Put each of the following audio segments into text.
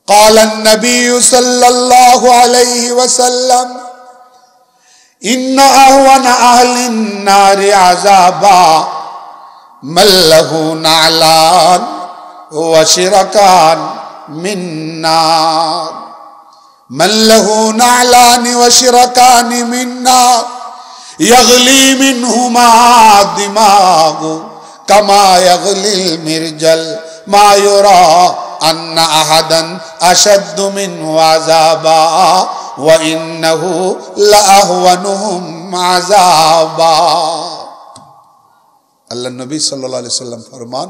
قال النبي صلى الله عليه وسلم إن أهون أهل النار عذابا من له نعلان وشركان من نار من له نعلان وشركان من نار يغلي منهما دماغ كما يغلي المرجل ما يرى أن أحدا أشد منه عذابا وإنه لأهونهم عذابا আল্লাহ নবী সাল্লাল্লাহু আলাইহি সাল্লাম ফরমান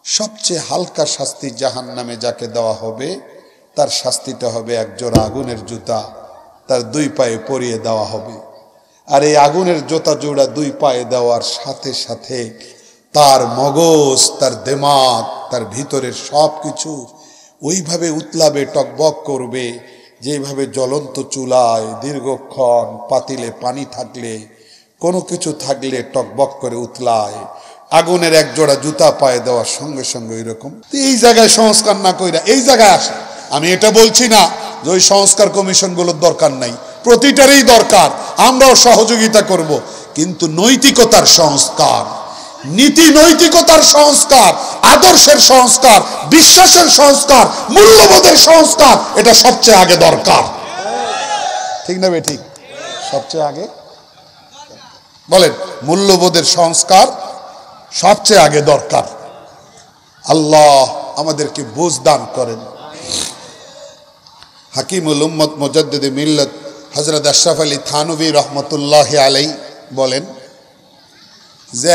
সবচেয়ে হালকা শাস্তি জাহান্নামে যাকে দেওয়া হবে তার শাস্তিটা হবে এক জোড়া আগুনের জুতা তার দুই পায়ে পরিয়ে দেওয়া হবে। আর এই আগুনের জুতা জোড়া দুই পায়ে দেওয়ার সাথে সাথে তার মগজ, তার দিমাগ, তার ভিতরের সব কিছু ওইভাবে উতলাবে, টকবক করবে, যেভাবে জ্বলন্ত চুলায় দীর্ঘক্ষণ পাতিলে পানি থাকলে, কোনো কিছু থাকলে টকবক করে উতলায়, আগুনের এক জোড়া জুতা পায়ে দেওয়ার সঙ্গে সঙ্গে এরকম। এই জায়গায় সংস্কার না কইরা এই জায়গায় আসে। আমি এটা বলছি না যে ওই সংস্কার কমিশনগুলোর দরকার নাই, প্রতিটারই দরকার, আমরাও সহযোগিতা করব, কিন্তু নৈতিকতার সংস্কার, নীতি নৈতিকতার সংস্কার, আদর্শের সংস্কার, বিশ্বাসের সংস্কার, মূল্যবোধের সংস্কার, এটা সবচেয়ে আগে দরকার। ঠিক না ঠিক? সবচেয়ে আগে বলেন, মূল্যবোধের সংস্কার সবচেয়ে আগে দরকার। আল্লাহ আমাদেরকে বুঝ দান করেন। হাকিমুল উম্মত মুজাদ্দিদে মিল্লাত হযরত আশরাফ আলী থানভী রহমতুল্লাহ আলাইহি বলেন যে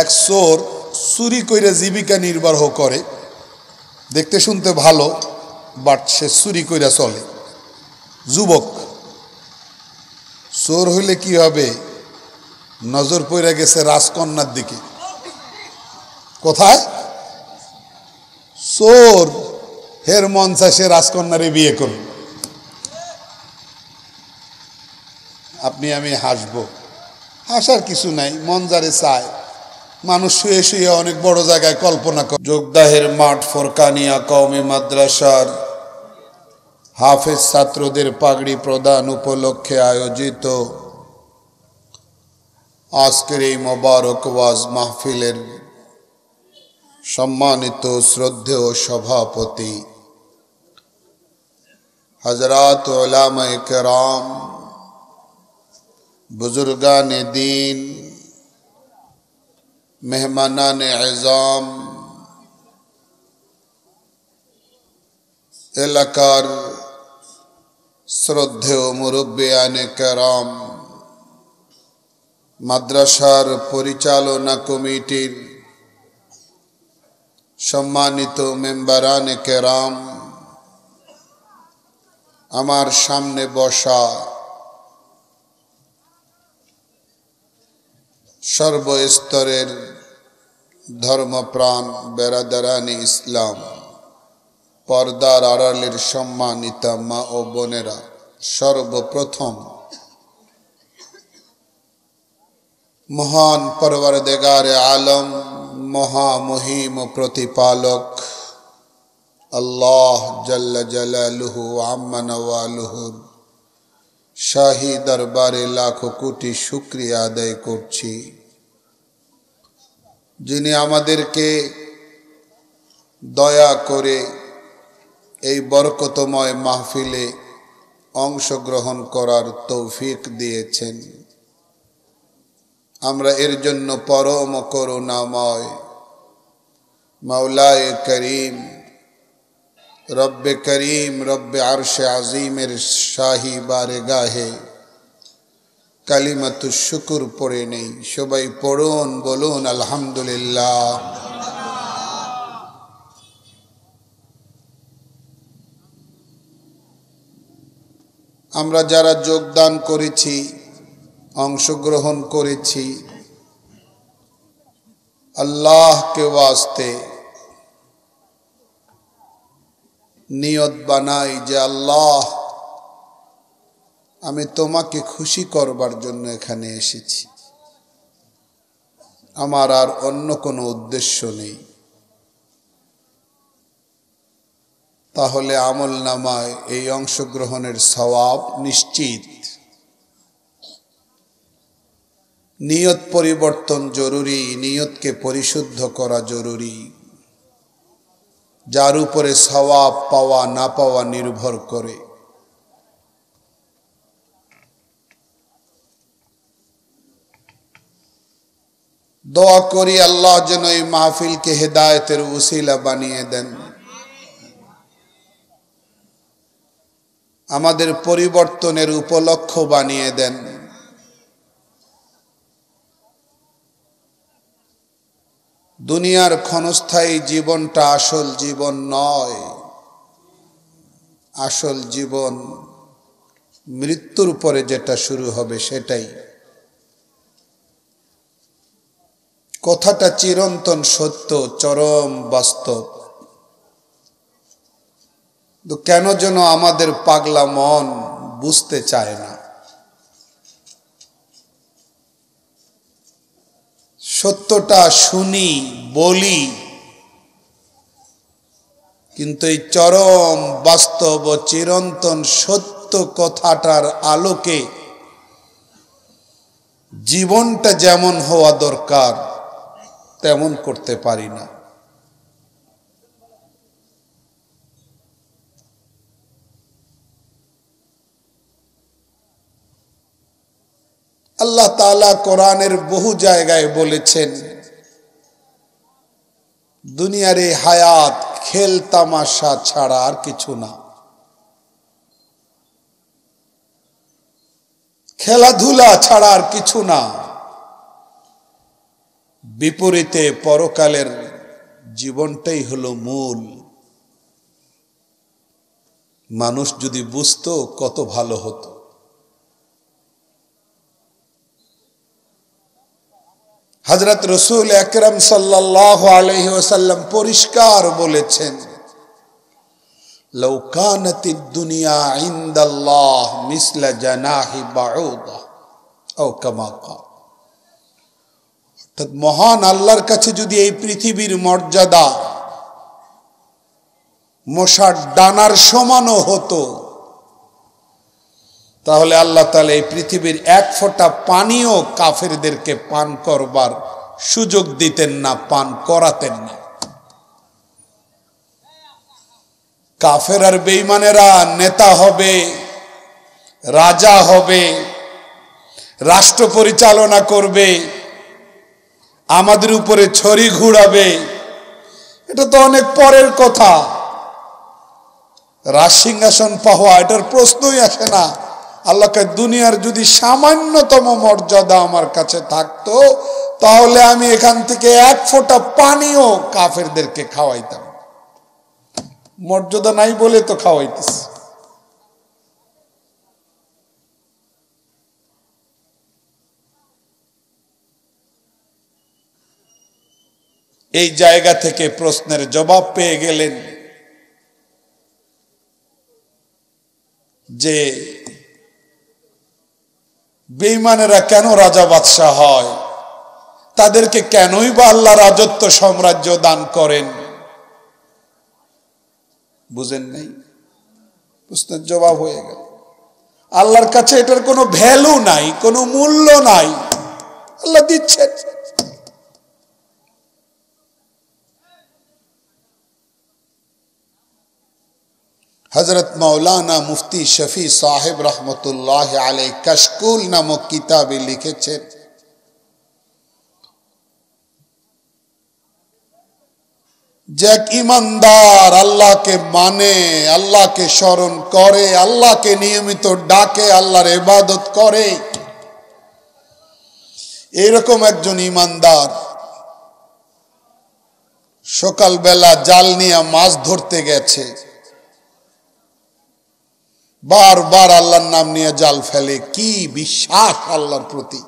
এক চোর চুরি করে জীবিকা নির্বাহ করে, দেখতে শুনতে ভালো, বাট সে চুরি করে চলে। যুবক চোর হইলে কি হবে? নজর পড়ে গেছে রাজকন্যার দিকে। কোথায়? চোর হের মন চায় সে রাজকন্যারে বিয়ে করবে। আপনি আমি হাসবো, হাসার কিছু নাই, মন যারে চায়। মানুষ শুয়ে শুয়ে অনেক বড় জায়গায় কল্পনা করে। যোগদাহের মাঠ ফোরকানিয়া কওমি মাদ্রাসার হাফেজ ছাত্রদের পাগড়ি প্রদান উপলক্ষে আয়োজিত আজকের এই মোবারক ওয়াজ মাহফিলের সম্মানিত শ্রদ্ধেয় সভাপতি হযরত উলামায়ে কেরাম, বুজুর্গানে দ্বীন, মেহমানানে আযম, এলাকার শ্রদ্ধেয় মুরব্বিয়ানে কেরাম, মাদ্রাসার পরিচালনা কমিটির সম্মানিত মেম্বারানে কেরাম, আমার সামনে বসা সর্বস্তরের ধর্মপ্রাণ বেরাদারানি ইসলাম, পর্দার আড়ালের সম্মানিতা মা ও বোনেরা, সর্বপ্রথম মহান পরওয়ারদিগারে আলম, মহামহিম প্রতিপালক আল্লাহ জাল্লা জালালুহু আম্মা নওয়ালুহুর শাহী দরবারে লাখো কোটি শুকরিয়া আদায় করছি, যিনি আমাদেরকে দয়া করে এই বরকতময় মাহফিলে অংশগ্রহণ করার তৌফিক দিয়েছেন। আমরা এর জন্য পরম করুণাময় মাওলায়ে করিম, রব্বে করিম, রব্বে আরশে আজিমের শাহী বারগাহে কালিমাতুশ শুকর পড়ে নেই। সবাই পড়ুন, বলুন আলহামদুলিল্লাহ। আমরা যারা যোগদান করেছি, অংশগ্রহণ করেছি, আল্লাহকে ওয়াস্তে নিয়ত বানাই যে আল্লাহ, আমি তোমাকে খুশি করবার জন্য এখানে এসেছি। আমার আর অন্য কোনো উদ্দেশ্য নেই, তাহলে আমলনামায় এই অংশগ্রহণের সওয়াব নিশ্চিত। নিয়ত পরিবর্তন জরুরি, নিয়তকে পরিশুদ্ধ করা জরুরি, যার উপরে সওয়াব পাওয়া না পাওয়া নির্ভর করে। দোয়া করি আল্লাহ যেন এই মাহফিলকে হেদায়েতের উসিলা বানিয়ে দেন, আমাদের পরিবর্তনের উপলক্ষ বানিয়ে দেন। দুনিয়ার ক্ষণস্থায়ী জীবনটা আসল জীবন নয়, আসল জীবন মৃত্যুর পরে যেটা শুরু হবে সেটাই। কথাটা চিরন্তন সত্য, চরম বাস্তব। তো কেন যেন আমাদের পাগলা মন বুঝতে চায় না। সত্যটা শুনি, বলি, কিন্তু এই চরম বাস্তব ও চিরন্তন সত্য কথাটার আলোকে জীবনটা যেমন হওয়া দরকার তেমন করতে পারি না। আল্লাহ তাআলা কোরআনের বহু জায়গায় বলেছেন, দুনিয়ার এই হায়াত খেল তামাশা ছাড়া আর কিছু না, খেলাধুলা ছাড়া আর কিছু না। বিপরীতে পরকালের জীবনটাই হলো মূল। মানুষ যদি বুঝতো কত ভালো হতো। হযরত রাসূল আকরাম সাল্লাল্লাহু আলাইহি ওয়াসাল্লাম পরিষ্কার বলেছেন, লাউ কানাতিদ দুনিয়া ইনদাল্লাহ মিসলা জানাহি বাউদা আও কামা ক্বাল। অর্থাৎ মহান আল্লাহর কাছে যদি এই পৃথিবীর মর্যাদা মশার ডানার সমানও হতো, তাহলে আল্লাহ তাআলা এই পৃথিবীর এক ফোঁটা পানিও কাফেরদেরকে পান করবার সুযোগ দিতেন না, পান করাতেন না। কাফের আর বেঈমানেরা নেতা হবে, রাজা হবে, রাষ্ট্র পরিচালনা করবে, আমাদের উপরে ছড়ি ঘুরাবে, এটা তো অনেক পরের কথা। রাজ সিংহাসন পাওয়া এটার প্রশ্নই আসে না। আল্লাহকে দুনিয়ার যদি সামান্যতম মর্যাদা আমার কাছে থাকতো, তাহলে আমি এখান থেকে এক ফোঁটা পানিও কাফেরদেরকে খাওয়াইতাম। মর্যাদা নাই বলে তো খাওয়াইতেছি। এই জায়গা থেকে প্রশ্নের জবাব পেয়ে গেলেন যে বেঈমানেরা কেন রাজা বাদশাহ হয়, তাদেরকে কেনই বা আল্লাহ রাজত্ব সাম্রাজ্য দান করেন। বুঝেন নাই? প্রশ্নের জবাব হয়ে গেল। আল্লাহর কাছে এটার কোনো ভ্যালু নাই, কোনো মূল্য নাই, আল্লাহ দিচ্ছেন। হযরত মাওলানা মুফতি শফি সাহেব রহমতুল্লাহ আলাইহি কাশকুল নামক কিতাবে লিখেছেন, যে এক ঈমানদার আল্লাহকে মানে, আল্লাহকে স্মরণ করে, আল্লাহকে নিয়মিত ডাকে, আল্লাহর ইবাদত করে, এরকম একজন ঈমানদার সকালবেলা জাল নিয়ে মাছ ধরতে গেছে, বারবার আল্লাহর নাম নিয়ে জাল ফেলে। কি বিশ্বাস আল্লাহর প্রতি!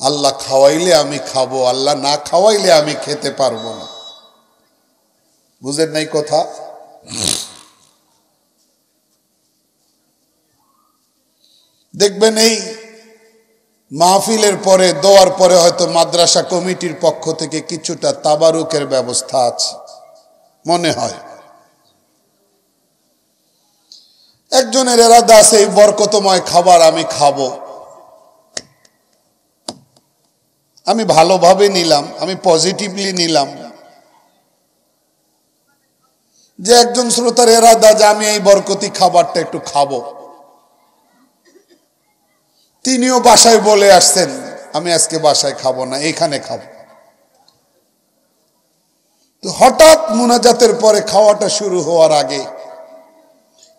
আল্লাহ খাওয়াইলে আমি খাবো, আল্লাহ না খাওয়াইলে আমি খেতে পারবো না। বুঝেন নাই কথা? দেখবেন এই মাহফিলের পরে দোয়ার পরে হয়তো মাদ্রাসা কমিটির পক্ষ থেকে কিছুটা তাবারুকের ব্যবস্থা আছে মনে হয়। একজনের এরাদা আছে এই বরকতময় খাবার আমি খাবো, আমি ভালোভাবে নিলাম, আমি পজিটিভলি নিলাম যে একজন শ্রোতার এরাদা যে আমি এই বরকতি খাবারটা একটু খাবো। তিনিও বাসায় বলে আসছেন আমি আজকে বাসায় খাবো না, এখানে খাবো। তো হঠাৎ মুনাজাতের পরে খাওয়াটা শুরু হওয়ার আগে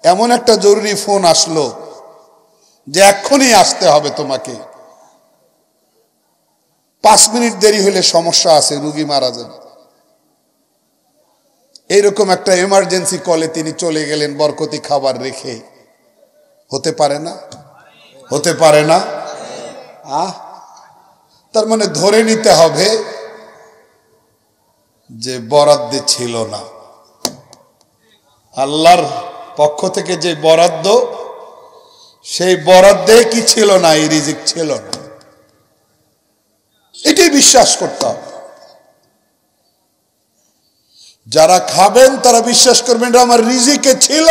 এমন একটা জরুরি ফোন আসলো যে এক্ষুনি আসতে হবে তোমাকে, 5 মিনিট দেরি হলে সমস্যা আছে, রুগী মারা যাবে। এইরকম একটা এমার্জেন্সি কলে তিনি চলে গেলেন বরকতি খাবার রেখে। হতে পারে না? হতে পারে না? তার মানে ধরে নিতে হবে যে বরাদ্দে ছিল না, আল্লাহর পক্ষ থেকে যে বরাদ্দ সেই বরাদ্দে কি ছিল না, এই রিজিক ছিল না। এটাই বিশ্বাস করতে হবে। যারা খাবেন তারা বিশ্বাস করবেন এটা আমার রিজিকে ছিল,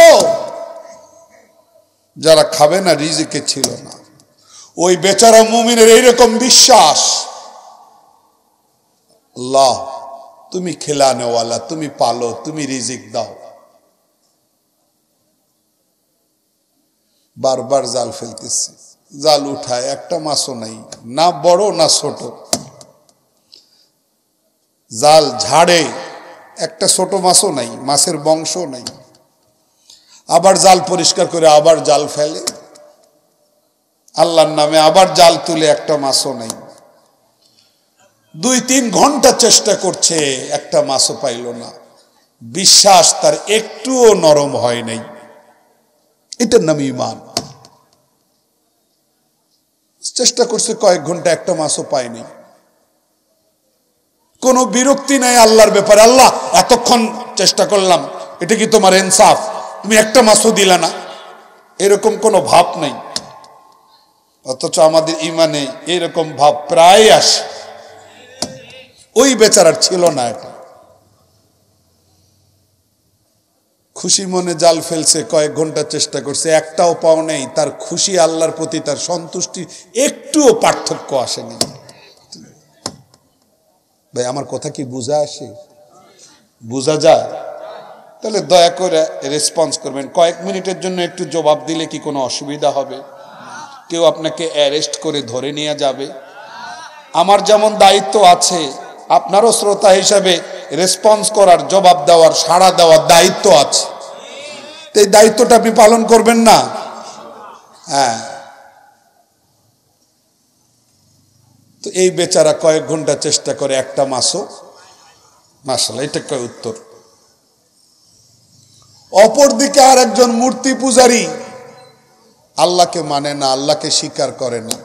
যারা খাবে না রিজিকে ছিল না। ওই বেচারা মুমিনের এইরকম বিশ্বাস, আল্লাহ তুমি খেলানেওয়ালা, তুমি পালো, তুমি রিজিক দাও। বারবার জাল ফেলতেছে, জাল উঠায়, একটা মাছও নাই, না বড় না ছোট। জাল ঝাড়ে, একটা ছোট মাছও নাই, মাছের বংশ নাই। আবার জাল পরিষ্কার করে আবার জাল ফেলে, আল্লাহর নামে আবার জাল তুলে, একটা মাছও নাই। 2-3 ঘন্টা চেষ্টা করছে, একটা মাছও পাইল না। বিশ্বাস তার একটুও নরম হয় নাই। এটার নাম ঈমান। চেষ্টা করছে কয়েক ঘন্টা, একটা মাছও পায়নি। কোনো বিরক্তি নাই আল্লাহর ব্যাপারে, আল্লাহ এতক্ষণ চেষ্টা করলাম, এটা কি তোমার ইনসাফ, তুমি একটা মাছও দিলা না, এরকম কোনো ভাব নেই। অথচ আমাদের ঈমানে এরকম ভাব প্রায় আসে। ওই বেচারার ছিল না এটা। খুশি মনে জাল ফেলছে, কয়েক ঘন্টা চেষ্টা করছে, একটাও পাও নেই। তার খুশি আল্লাহর প্রতি, তার সন্তুষ্টি একটুও পার্থক্য আসেনি। ভাই আমার কথা কি বোঝা আসে? বোঝা যায়? তাহলে দয়া করে রেসপন্স করবেন। কয়েক মিনিটের জন্য একটু জবাব দিলে কি কোনো অসুবিধা হবে? কেউ আপনাকে অ্যারেস্ট করে ধরে নিয়ে যাবে? আমার যেমন দায়িত্ব আছে, আপনারও শ্রোতা হিসাবে রেসপন্স করার, জবাব দেওয়ার, সাড়া দেওয়ার দায়িত্ব আছে। তো এই দায়িত্বটা আপনি পালন করবেন না? হ্যাঁ। তো এই বেচারা কয়েক ঘন্টা চেষ্টা করে, একটা মাছও, মাশাআল্লাহ, এটা কয় উত্তর। অপরদিকে আর একজন মূর্তি পূজারী, আল্লাহকে মানে না, আল্লাহকে স্বীকার করে না।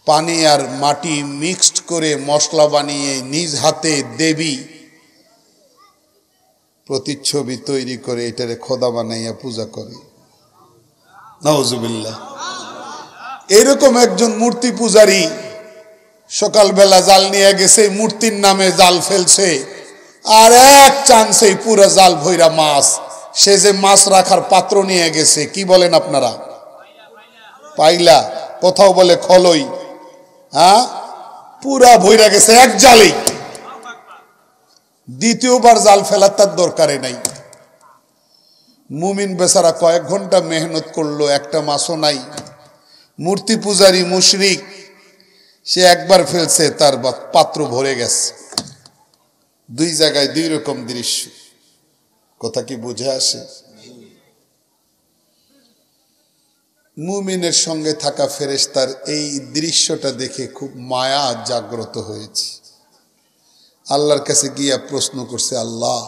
পানি আর মাটি মিক্সড করে মশলা বানিয়ে নিজ হাতে দেবী প্রতিচ্ছবি তৈরি করে এটারে খোদা বানাইয়া পূজা করে। নাউজুবিল্লাহ। এরকম একজন মূর্তি পূজারী সকালবেলা জাল নিয়ে গেছে, মূর্তির নামে জাল ফেলছে, আর এক চান্সে পুরো জাল ভইরা মাছ। সে যে মাছ রাখার পাত্র নিয়ে গেছে, কি বলেন আপনারা? পাইলা, কোথাও বলে খলই, হ্যাঁ, পুরা ভইরা গেছে এক জালেই। দ্বিতীয়বার জাল ফেলার তার দরকারে নাই। মুমিন বেচারা কয়েক ঘন্টা মেহনত করলো, একটা মাছও নাই। মূর্তি পূজারী মুশরিক, সে একবার ফেলছে, তার পাত্র ভরে গেছে। দুই জায়গায় দুই রকম দৃশ্য। কথা কি বুঝে আসে? মুমিনের সঙ্গে থাকা ফেরেশতার এই দৃশ্যটা দেখে খুব মায়া জাগ্রত হয়েছে। আল্লাহর কাছে গিয়া প্রশ্ন করছে, আল্লাহ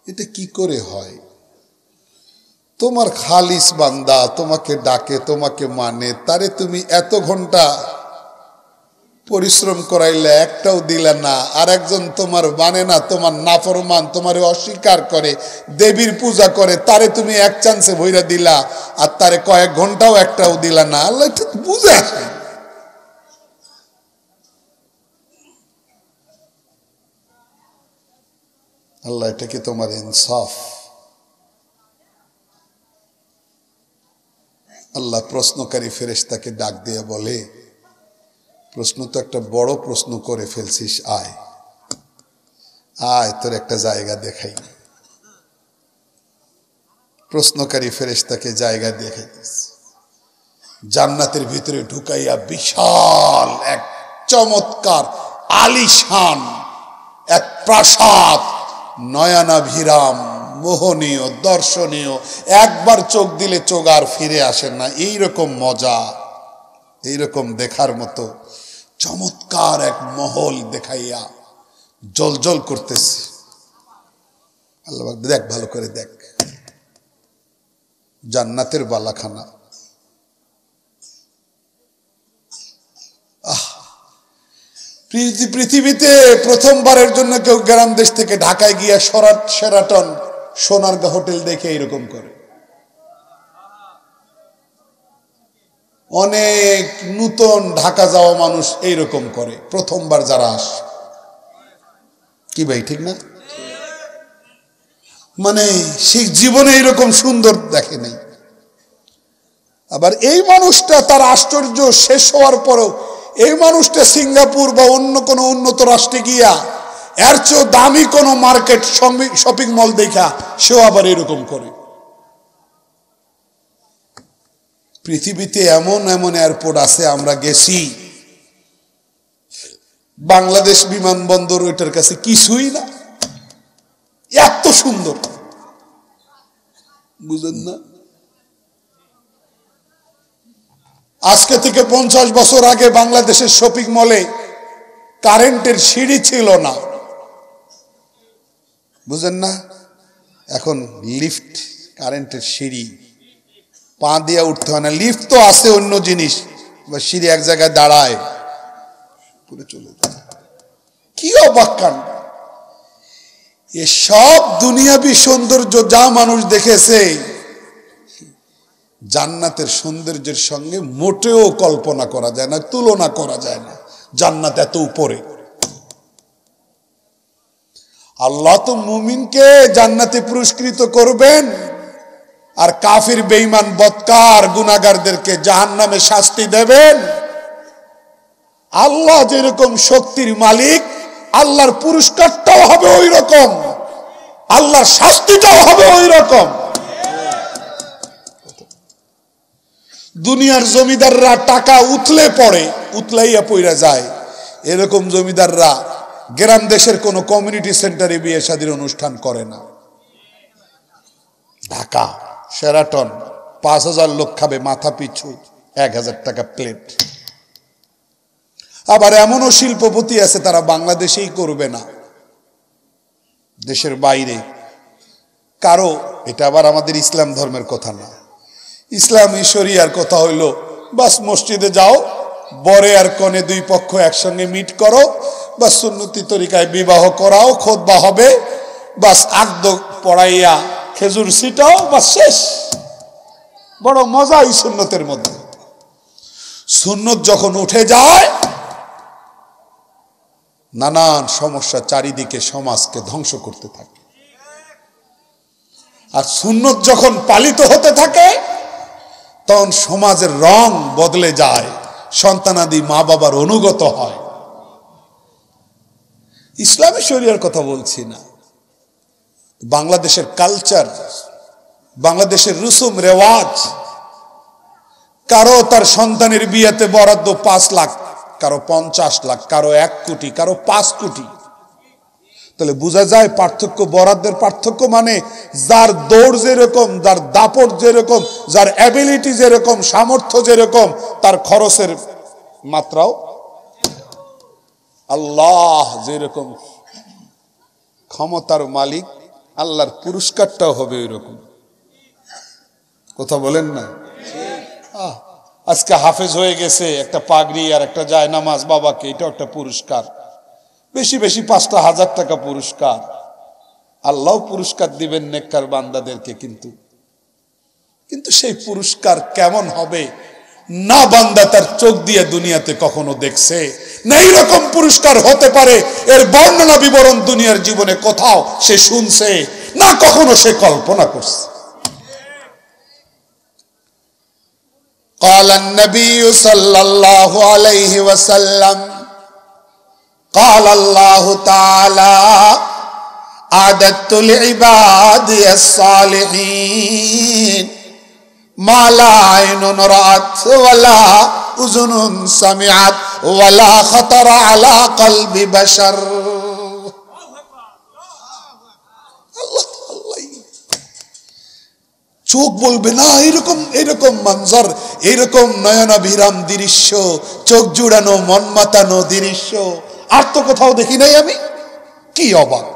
এটা কি করে হয়? তোমার খালিস বান্দা তোমাকে ডাকে, তোমাকে মানে, তারে তুমি এত ঘন্টা পরিশ্রম করাইলে একটাও দিলা না, আর একজন তোমার মানে না, তোমার নাফরমান, তোমারে অস্বীকার করে, দেবীর পূজা করে, তারে তুমি এক চান্সে ভইরা দিলা, আর তারে কয়েক ঘন্টাও একটাও দিলা না। আল্লাহ এটা বুঝে আসে। আল্লাহ এটা কি তোমার ইনসাফ? আল্লাহ প্রশ্নকারী ফেরেশতাকে ডাক দিয়ে বলে, প্রশ্ন তো একটা বড় প্রশ্ন করে ফেলছিস, আয় আয় তোর একটা জায়গা দেখাই। প্রশ্নকারী ফেরেশতাকে জায়গা দেখাইতেছে। জান্নাতের ভিতরে ঢুকাইয়া বিশাল এক চমৎকার আলিশান এক প্রাসাদ, নয়নাভিরাম, মোহনীয়, দর্শনীয়, একবার চোখ দিলে চোখ আর ফিরে আসে না, এইরকম মজা, এইরকম দেখার মতো চমৎকার এক মহল দেখাইয়া জলজল করতেছে। আল্লাহ দেখ, ভালো করে দেখ, জান্নাতের বালাখানা। পৃথিবীতে প্রথমবারের জন্য কেউ গ্রাম দেশ থেকে ঢাকায় গিয়া শেরাটন সোনারগাঁ হোটেল দেখে এইরকম করে। অনেক নূতন ঢাকা যাওয়া মানুষ এইরকম করে প্রথমবার যারা আস। কি ভাই, ঠিক না? মানে সেই জীবনে এইরকম সুন্দর দেখে নাই। আবার এই মানুষটা তার আশ্চর্য শেষ হওয়ার পরেও এই মানুষটা সিঙ্গাপুর বা অন্য কোনো উন্নত রাষ্ট্রে গিয়া এর চেয়েও দামি কোনো মার্কেট শপিং মল দেখা সেও আবার এরকম করে। পৃথিবীতে এমন এমন এয়ারপোর্ট আছে, আমরা গেছি, বাংলাদেশ বিমানবন্দর ওইটার কাছে কিছুই না, এত সুন্দর, বুঝেন না? আজকে থেকে 50 বছর আগে বাংলাদেশের শপিং মলে কারেন্টের সিঁড়ি ছিল না, বুঝেন না? এখন লিফট, কারেন্টের সিঁড়ি, পা দিয়ে উঠতে হয় না। লিফট তো আছে অন্য জিনিস, বা সিঁড়ি এক জায়গায় দাঁড়ায় পুরো চলে যায়। কি অবাক কাণ্ড! এসব দুনিয়াবি সৌন্দর্য যা মানুষ দেখেছে, জান্নাতের সৌন্দর্যের সঙ্গে মোটেও কল্পনা করা যায় না, তুলনা করা যায় না। জান্নাত এত উপরে। আল্লাহ তো মুমিনকে জান্নাতে পুরস্কৃত করবেন, আর কাফির, বেঈমান, বদকার, গুনাহগারদেরকে জাহান্নামে শাস্তি দেবেন। আল্লাহ যেরকম শক্তির মালিক, আল্লাহর পুরস্কারটাও হবে ওই রকম, আল্লাহর শাস্তিটাও হবে ওই রকম। দুনিয়ার জমিদাররা টাকা উতলে পড়ে, উতলাইয়া পইরা যায়, এরকম জমিদাররা গ্রাম দেশের কোন কমিউনিটি সেন্টারে বিয়ে শাদীর অনুষ্ঠান করে না। ঢাকা শেরাটন 5000 লোক খাবে, মাথা পিছু 1000 টাকা প্লেট। আবার এমনও শিল্পপতি আছে তারা বাংলাদেশেই করবে না, দেশের বাইরে কারো। এটা আবার আমাদের ইসলাম ধর্মের কথা না, ইসলামী শরিয়ার কথা হইলো, বাস মসজিদে যাও, বরে আর কনে দুই পক্ষ একসঙ্গে মিট করো, বাস সুন্নতি তরিকায় বিবাহ করাও, খুতবা হবে, বাস আকদ পড়াইয়া খেজুর ছিটাও, বাস শেষ। বড় মজা এই সুন্নতের মধ্যে। সুন্নত যখন উঠে যায়, নানান সমস্যা চারিদিকে সমাজকে ধ্বংস করতে থাকে। আর সুন্নত যখন পালিত হতে থাকে, তখন সমাজের রং বদলে যায়, সন্তানাদি মা বাবার অনুগত হয়। ইসলামী শরিয়ার কথা বলছি না, বাংলাদেশের কালচার, বাংলাদেশের রুসুম রেওয়াজ। কারো তার সন্তানের বিয়েতে বরাদ্দ 5 লাখ, কারো 50 লাখ, কারো 1 কোটি, কারো 5 কোটি। তাহলে বোঝা যায় পার্থক্য, বরাদ্দের পার্থক্য মানে যার দৌড় যেরকম, যার দাপট যেরকম, যার অ্যাবিলিটি যেরকম, সামর্থ্য যেরকম, তার খরচের মাত্রাও। আল্লাহ যেরকম ক্ষমতার মালিক, আল্লাহর পুরস্কারটাও হবে ওই রকম। কথা বলেন না? আজকে হাফেজ হয়ে গেছে, একটা পাগড়ি আর একটা জায়নামাজ বাবাকে, এটাও একটা পুরস্কার। বেশি বেশি 5,000 টাকা পুরস্কার। আল্লাহ পুরস্কার দিবেন নেককার বান্দাদেরকে, কিন্তু সেই পুরস্কার কেমন হবে না বান্দা তার চোখ দিয়ে দুনিয়াতে কখনো দেখছে না। এইরকম পুরস্কার হতে পারে এর বর্ণনা বিবরণ দুনিয়ার জীবনে কোথাও সে শুনছে না, কখনো সে কল্পনা করছে। قال النبي صلى الله عليه وسلم قال الله تعالى أعددت لعبادي الصالحين ما لا عين رأت ولا أذن سمعت ولا خطر على قلب بشر. চোখ বলবে না এরকম এরকম মঞ্জর, এরকম নয়নাভিরাম দৃশ্য, চোখ জুড়ানো মন মাতানো দৃশ্য আর তো কোথাও দেখি নাই আমি। কি অবাক!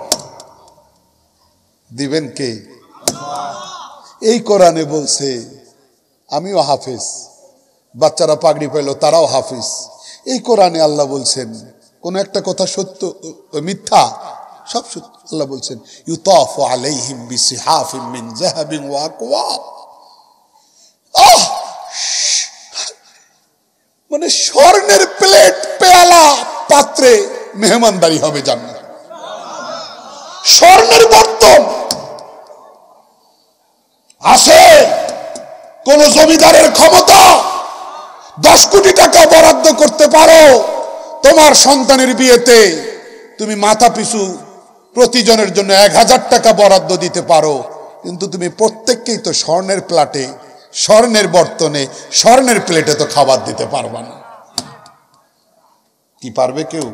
দিবেন কে? এই কোরআনে বলছে, আমিও হাফেজ, বাচ্চারা পাগড়ি পেল তারাও হাফেজ। এই কোরআনে আল্লাহ বলছেন কোন একটা কথা সত্য মিথ্যা সব সত্য। আল্লাহ বলছেন ইউতাফু আলাইহিম বিসিহাফিম মিন যাহাবিন ওয়া আকওয়াব। মানে স্বর্ণের প্লেট পেয়ালা পাত্রে মেহমানদারি হবে জান্নাত। স্বর্ণের বর্তন আছে। কোন জমিদারের ক্ষমতা 10 কোটি টাকা বরাদ্দ করতে পারো, তোমার সন্তানের বিয়েতে তুমি মাথা পিছু প্রতিজনের জন্য 1000 টাকা বরাদ্দ দিতে পারো, কিন্তু তুমি প্রত্যেককেই তো স্বর্ণের প্লেটে, স্বর্ণের বর্তনে, স্বর্ণের প্লেটে তো খাবার দিতে পারবা না। কি পারবে কেউ?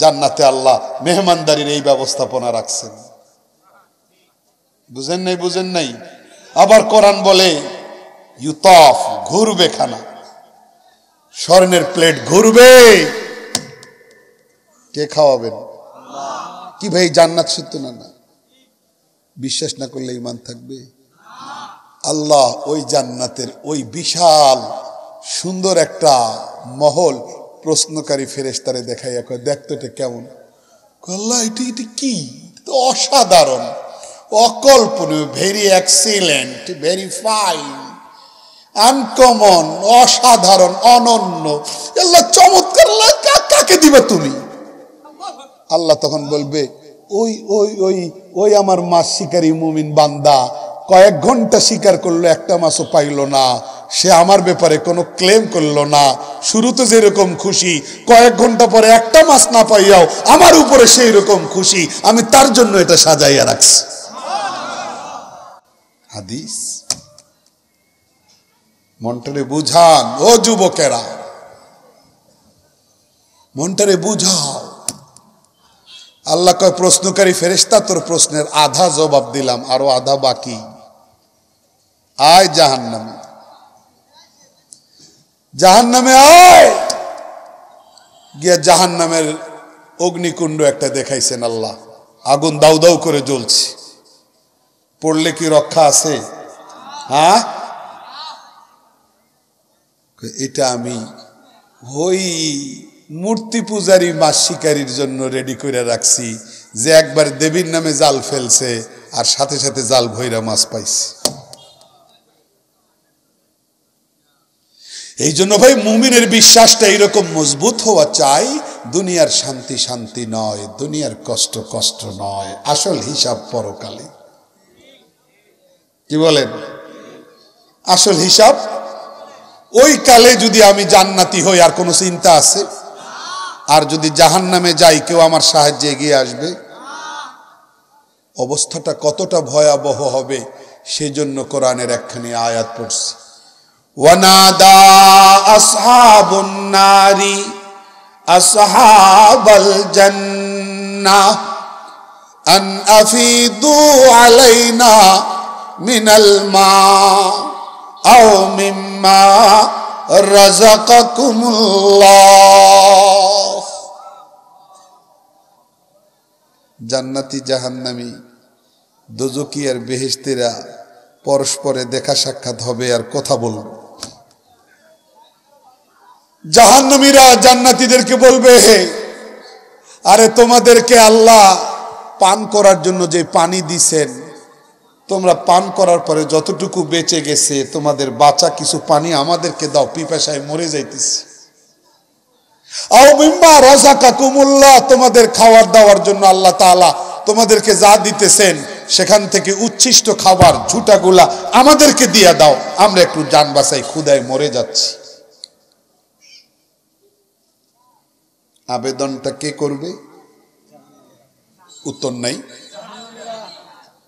জান্নাতে আল্লাহ মেহমানদারির এই ব্যবস্থাপনা রাখছেন। বুঝেন নাই? বুঝেন নাই? আবার কোরআন বলে ইউতাফ, ঘুরবে খানা, স্বর্ণের প্লেট ঘুরবে। কে খাওয়াবেন? কি ভাই জান্নাত সত্য না? না বিশ্বাস না করলে ঈমান থাকবে? আল্লাহ ওই জান্নাতের ওই বিশাল সুন্দর একটা মহল প্রশ্নকারী ফেরেশতারে দেখাইয়া কয়, দেখতো এটা কেমন? আল্লাহ এটা কি? অসাধারণ, অকল্পনীয়, very excellent, very fine, uncommon, অসাধারণ, অনন্য। আল্লাহ চমৎকার, কাকে দিবে তুমি? আল্লাহ তখন বলবে ওই ওই ওই ওই আমার মাছ শিকারী মুমিন বান্দা কয়েক ঘন্টা শিকার করলো, একটা মাছও পাইল না, সে আমার ব্যাপারে কোনো ক্লেম করলো না। শুরুতে যেরকম খুশি, কয়েক ঘন্টা পরে একটা মাছ না পাইয়াও আমার উপরে সেই রকম খুশি, আমি তার জন্য এটা সাজাইয়া রাখছি। হাদিস। মনটারে বুঝান ও যুবকেরা, মনটারে বুঝাও। আল্লাহ কয় প্রশ্নকারী ফেরেশতা, তোর প্রশ্নের আধা জবাব দিলাম, আরো আধা বাকি। আয় জাহান্নামে, জাহান্নামে আয়। গিয়া জাহান্নামের অগ্নিকুণ্ড একটা দেখাইছেন আল্লাহ, আগুন দাউ দাউ করে জ্বলছে। পড়লে কি রক্ষা আছে? হ্যাঁ, এটা আমি ওই মূর্তি পূজারী মাছ শিকারীর জন্য রেডি করে রাখছি, যে একবার দেবীর নামে জাল ফেলছে আর সাথে সাথে জাল ভৈরা মাছ পাইছে। এই জন্য ভাই মুমিনের বিশ্বাসটা এরকম মজবুত হওয়া চাই। দুনিয়ার শান্তি শান্তি নয়, দুনিয়ার কষ্ট কষ্ট নয়, আসল হিসাব পরকালে। কি বলেন? আসল হিসাব ওই কালে। যদি আমি জান্নাতি হই আর কোনো চিন্তা আছে? আর যদি জাহান্নামে যাই কেউ আমার সাহায্যে এগিয়ে আসবে? অবস্থাটা কতটা ভয়াবহ হবে সেজন্য কোরআনের একখানি আয়াত পড়ছি, ওয়ানাদা আসহাবুন নারি আসহাবাল জান্নাহ আন আফিদু আলাইনা মিনাল মা আও মিম্মা রাযাকাকুমুল্লাহ। জান্নাতি জাহান্নামী, দোজকি আর বেহেশতিরা পরস্পরে দেখা সাক্ষাৎ হবে আর কথা বলবে। জাহান্নামীরা জান্নাতীদেরকে বলবে, আরে তোমাদেরকে আল্লাহ পান করার জন্য যে পানি দিছেন, তোমরা পান করার পরে যতটুকু বেঁচে গেছে তোমাদের বাঁচা কিছু পানি আমাদেরকে দাও, পিপাসায় মরে যাইতেছি। আও মিম্মা রাযাকাকুমুল্লাহ, তোমাদের খাবার দাওয়ার জন্য আল্লাহ তাআলা তোমাদেরকে যা দিতেছেন সেখান থেকে উচ্ছিষ্ট খাবার ঝুটাগুলা আমাদেরকে দিয়ে দাও, আমরা একটু জান বাঁচাই, ক্ষুধায় মরে যাচ্ছি। আবেদনটা কে করবে? উত্তর নাই।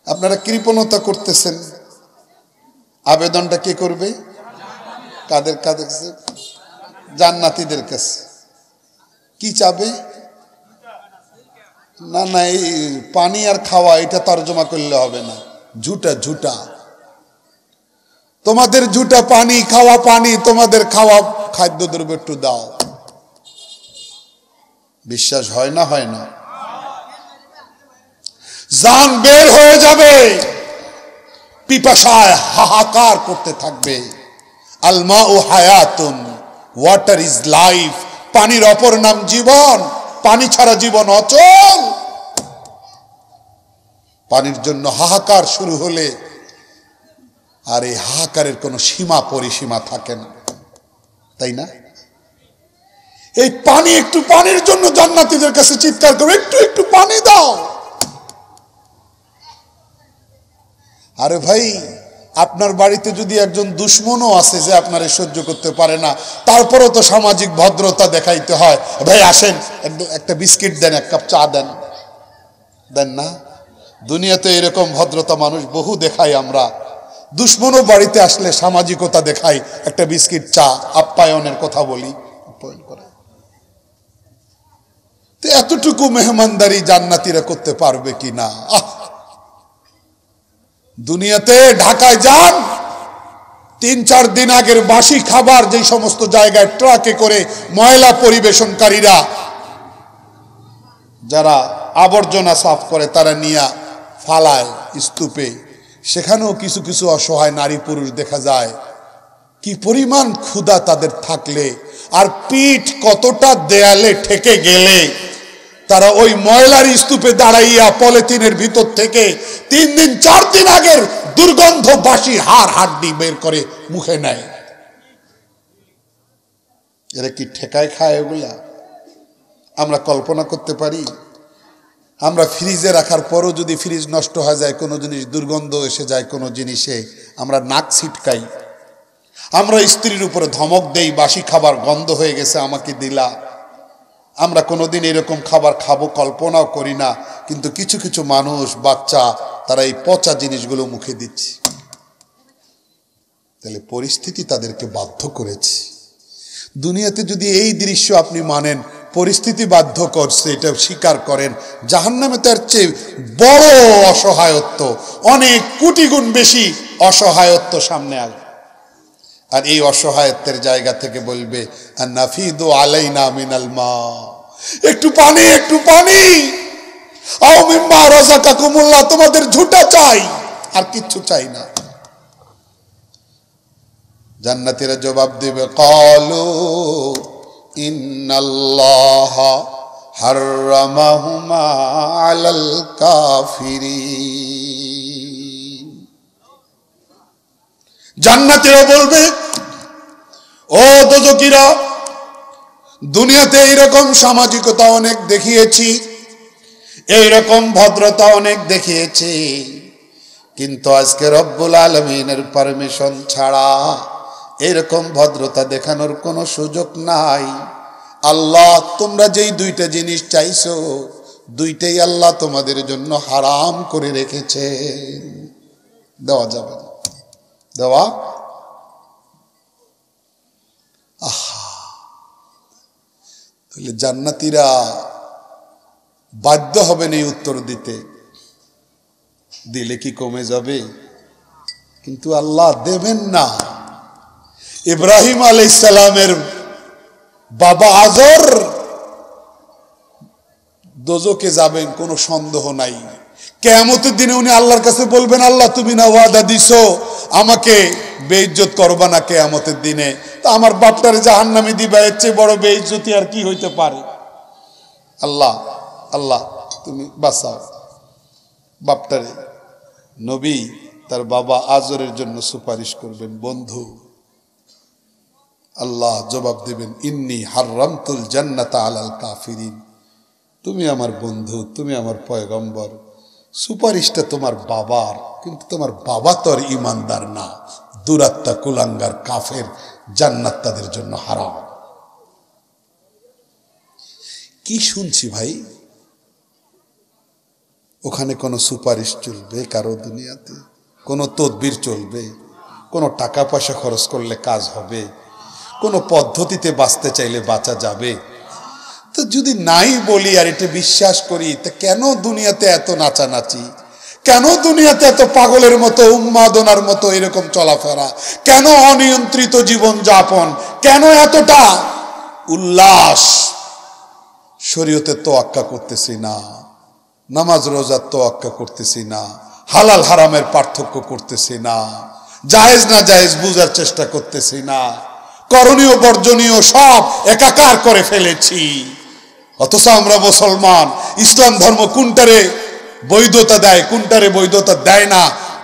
আপনারা কৃপণতা করতেছেন। আবেদনটা কে করবে? কাদের কাছে? জান্নাতীদের কাছে। কি চাবে? না না, এই পানি আর খাওয়া এটা তর্জমা করলে হবে না। ঝুটা ঝুটা, তোমাদের ঝুটা পানি, খাওয়া পানি, তোমাদের খাওয়া খাদ্যদ্রব্য একটু দাও। বিশ্বাস হয় না? হয় না? জান বের হয়ে যাবে, পিপাসায় হাহাকার করতে থাকবে। আল মাউ হায়াতুন, ওয়াটার ইজ লাইফ, পানির অপর নাম জীবন, পানি ছাড়া জীবন অচল। পানির জন্য হাহাকার শুরু হলে আর এই হাহাকারের কোনো সীমা পরিসীমা থাকে না, তাই না? এই পানি, একটু পানির জন্য জান্নাতীদের কাছে চিৎকার করবে, একটু একটু পানি দাও। আরে ভাই, আপনার বাড়িতে যদি একজন দুশ্মনও আছে যে আপনারে সহ্য করতে পারে না, তারপরও তো সামাজিক ভদ্রতা দেখাইতে হয়। ভাই আসেন, একটা বিস্কিট দেন, এক কাপ চা দেন, দেন না? দুনিয়াতে এরকম ভদ্রতা মানুষ বহু দেখাই আমরা। দুশ্মনও বাড়িতে আসলে সামাজিকতা দেখাই, একটা বিস্কিট চা, আপ্যায়নের কথা বলি, আপ্যায়ন করে। তো এতটুকু মেহমানদারি জান্নাতীরা করতে পারবে কি না? দুনিয়াতে ঢাকায় যান, ৩-৪ দিন আগের বাসি খাবার যে সমস্ত জায়গায় ট্রাকে করে ময়লা পরিবেশনকারীরা যারা আবর্জনা সাফ করে তারা নিয়ে ফালায় স্তূপে, সেখানেও কিছু কিছু অসহায় নারী পুরুষ দেখা যায়। কি পরিমাণ ক্ষুধা তাদের থাকলে আর পিঠ কতটা দেয়ালে ঠেকে গেলে তারা ওই ময়লার স্তূপে দাঁড়াইয়া পলিথিনের ভিতর থেকে 3 দিন 4 দিন আগের দুর্গন্ধ বাসি হাড় হাড্ডি বের করে মুখে নেয়। এরা কি ঠেকায় খায়? এগুলা আমরা কল্পনা করতে পারি? আমরা ফ্রিজে রাখার পরও যদি ফ্রিজ নষ্ট হয়ে যায়, কোনো জিনিস দুর্গন্ধ এসে যায় কোনো জিনিসে, আমরা নাক ছিটকাই। আমরা স্ত্রীর উপরে ধমক দেই, বাসি খাবার গন্ধ হয়ে গেছে, আমাকে দিলা। আমরা কোনোদিন এরকম খাবার খাবো কল্পনাও করি না, কিন্তু কিছু কিছু মানুষ, বাচ্চা, তারা এই পচা জিনিসগুলো মুখে দিচ্ছে। তাহলে পরিস্থিতি তাদেরকে বাধ্য করেছে। দুনিয়াতে যদি এই দৃশ্য আপনি মানেন, পরিস্থিতি বাধ্য করছে, এটা স্বীকার করেন, জাহান্নামে তার চেয়ে বড় অসহায়ত্ব, অনেক কোটি গুণ বেশি অসহায়ত্ব সামনে আসবে। আর এই অসহায়ত্বের জায়গা থেকে বলবে, নাফিদু আলাইনা মিনাল মা, একটু পানি, একটু পানি। আও মিম্মা রাযাকাকুমুল্লাহ, তোমাদের ঝুটা চাই, আর কিচ্ছু চাই না। জান্নাতীরা জবাব দেবে, ক্বালু ইন্নাল্লাহা হাররামাহুমা আলাল কাফিরিন। জান্নাতীরা বলবে, ও দোজখীরা, দুনিয়াতে এইরকম সামাজিকতা অনেক দেখিয়েছি, এইরকম ভদ্রতা অনেক দেখিয়েছি, কিন্তু আজকে রব্বুল আলামিনের পারমিশন ছাড়া এরকম ভদ্রতা দেখানোর কোনো সুযোগ নাই। আল্লাহ, তোমরা যেই 2টা জিনিস চাইছো, 2টাই আল্লাহ তোমাদের জন্য হারাম করে রেখেছে, দেওয়া যাবে না, দেওয়া। তাহলে জান্নাতীরা বাধ্য হবেন এই উত্তর দিতে, দিলে কি কমে যাবে? কিন্তু আল্লাহ দেবেন না। ইব্রাহিম আলাইহিস সালামের বাবা আজর দোজখে যাবেন, কোনো সন্দেহ নাই, কিয়ামতের দিনে উনি আল্লাহর কাছে বলবেন, আল্লাহ তুমি না ওয়াদা দিছো আমাকে বেইজ্জত করবা না কিয়ামতের দিনে, তা আমার বাপটারে জাহান্নামে দিবা, এর চেয়ে বড় বেইজ্জতি আর কি হইতে পারে? আল্লাহ আল্লাহ তুমি বাঁচাও বাপটারে। নবী তার বাবা আজরের জন্য সুপারিশ করবেন, বন্ধু। আল্লাহ জবাব দেবেন, ইন্নী হাররামতুল জান্নাতা আলাল কাফিরিন, তুমি আমার বন্ধু, তুমি আমার পয়গম্বর, সুপারিশটা তোমার বাবার, কিন্তু তোমার বাবা তো আর ইমানদার না, দুরাত্মা কুলাঙ্গার কাফের, জান্নাত তাদের জন্য হারাম। কি শুনছি ভাই? ওখানে কোনো সুপারিশ চলবে কারো দুনিয়াতে? কোনো তদবির চলবে? কোনো টাকা পয়সা খরচ করলে কাজ হবে? কোনো পদ্ধতিতে বাঁচতে চাইলে বাঁচা যাবে? তো যদি নাই বলি আর এটা বিশ্বাস করি, তা কেন দুনিয়াতে এত নাচানাচি? কেন দুনিয়াতে এত পাগলের মতো, উন্মাদনার মতো এরকম চলাফেরা? কেন অনিয়ন্ত্রিত জীবন যাপন? কেন এতটা উল্লাস? শরীয়তের তোয়াক্কা করতেছি না, নামাজ রোজার তোয়াক্কা করতেছি না, হালাল হারামের পার্থক্য করতেছি না, জায়েজ না জায়েজ বুঝার চেষ্টা করতেছি না, করণীয় বর্জনীয় সব একাকার করে ফেলেছি। অথচ আমরা মুসলমান, ইসলাম ধর্ম কোনটারে বৈধতা দেয়, কোনটারে বৈধতা দেয় না,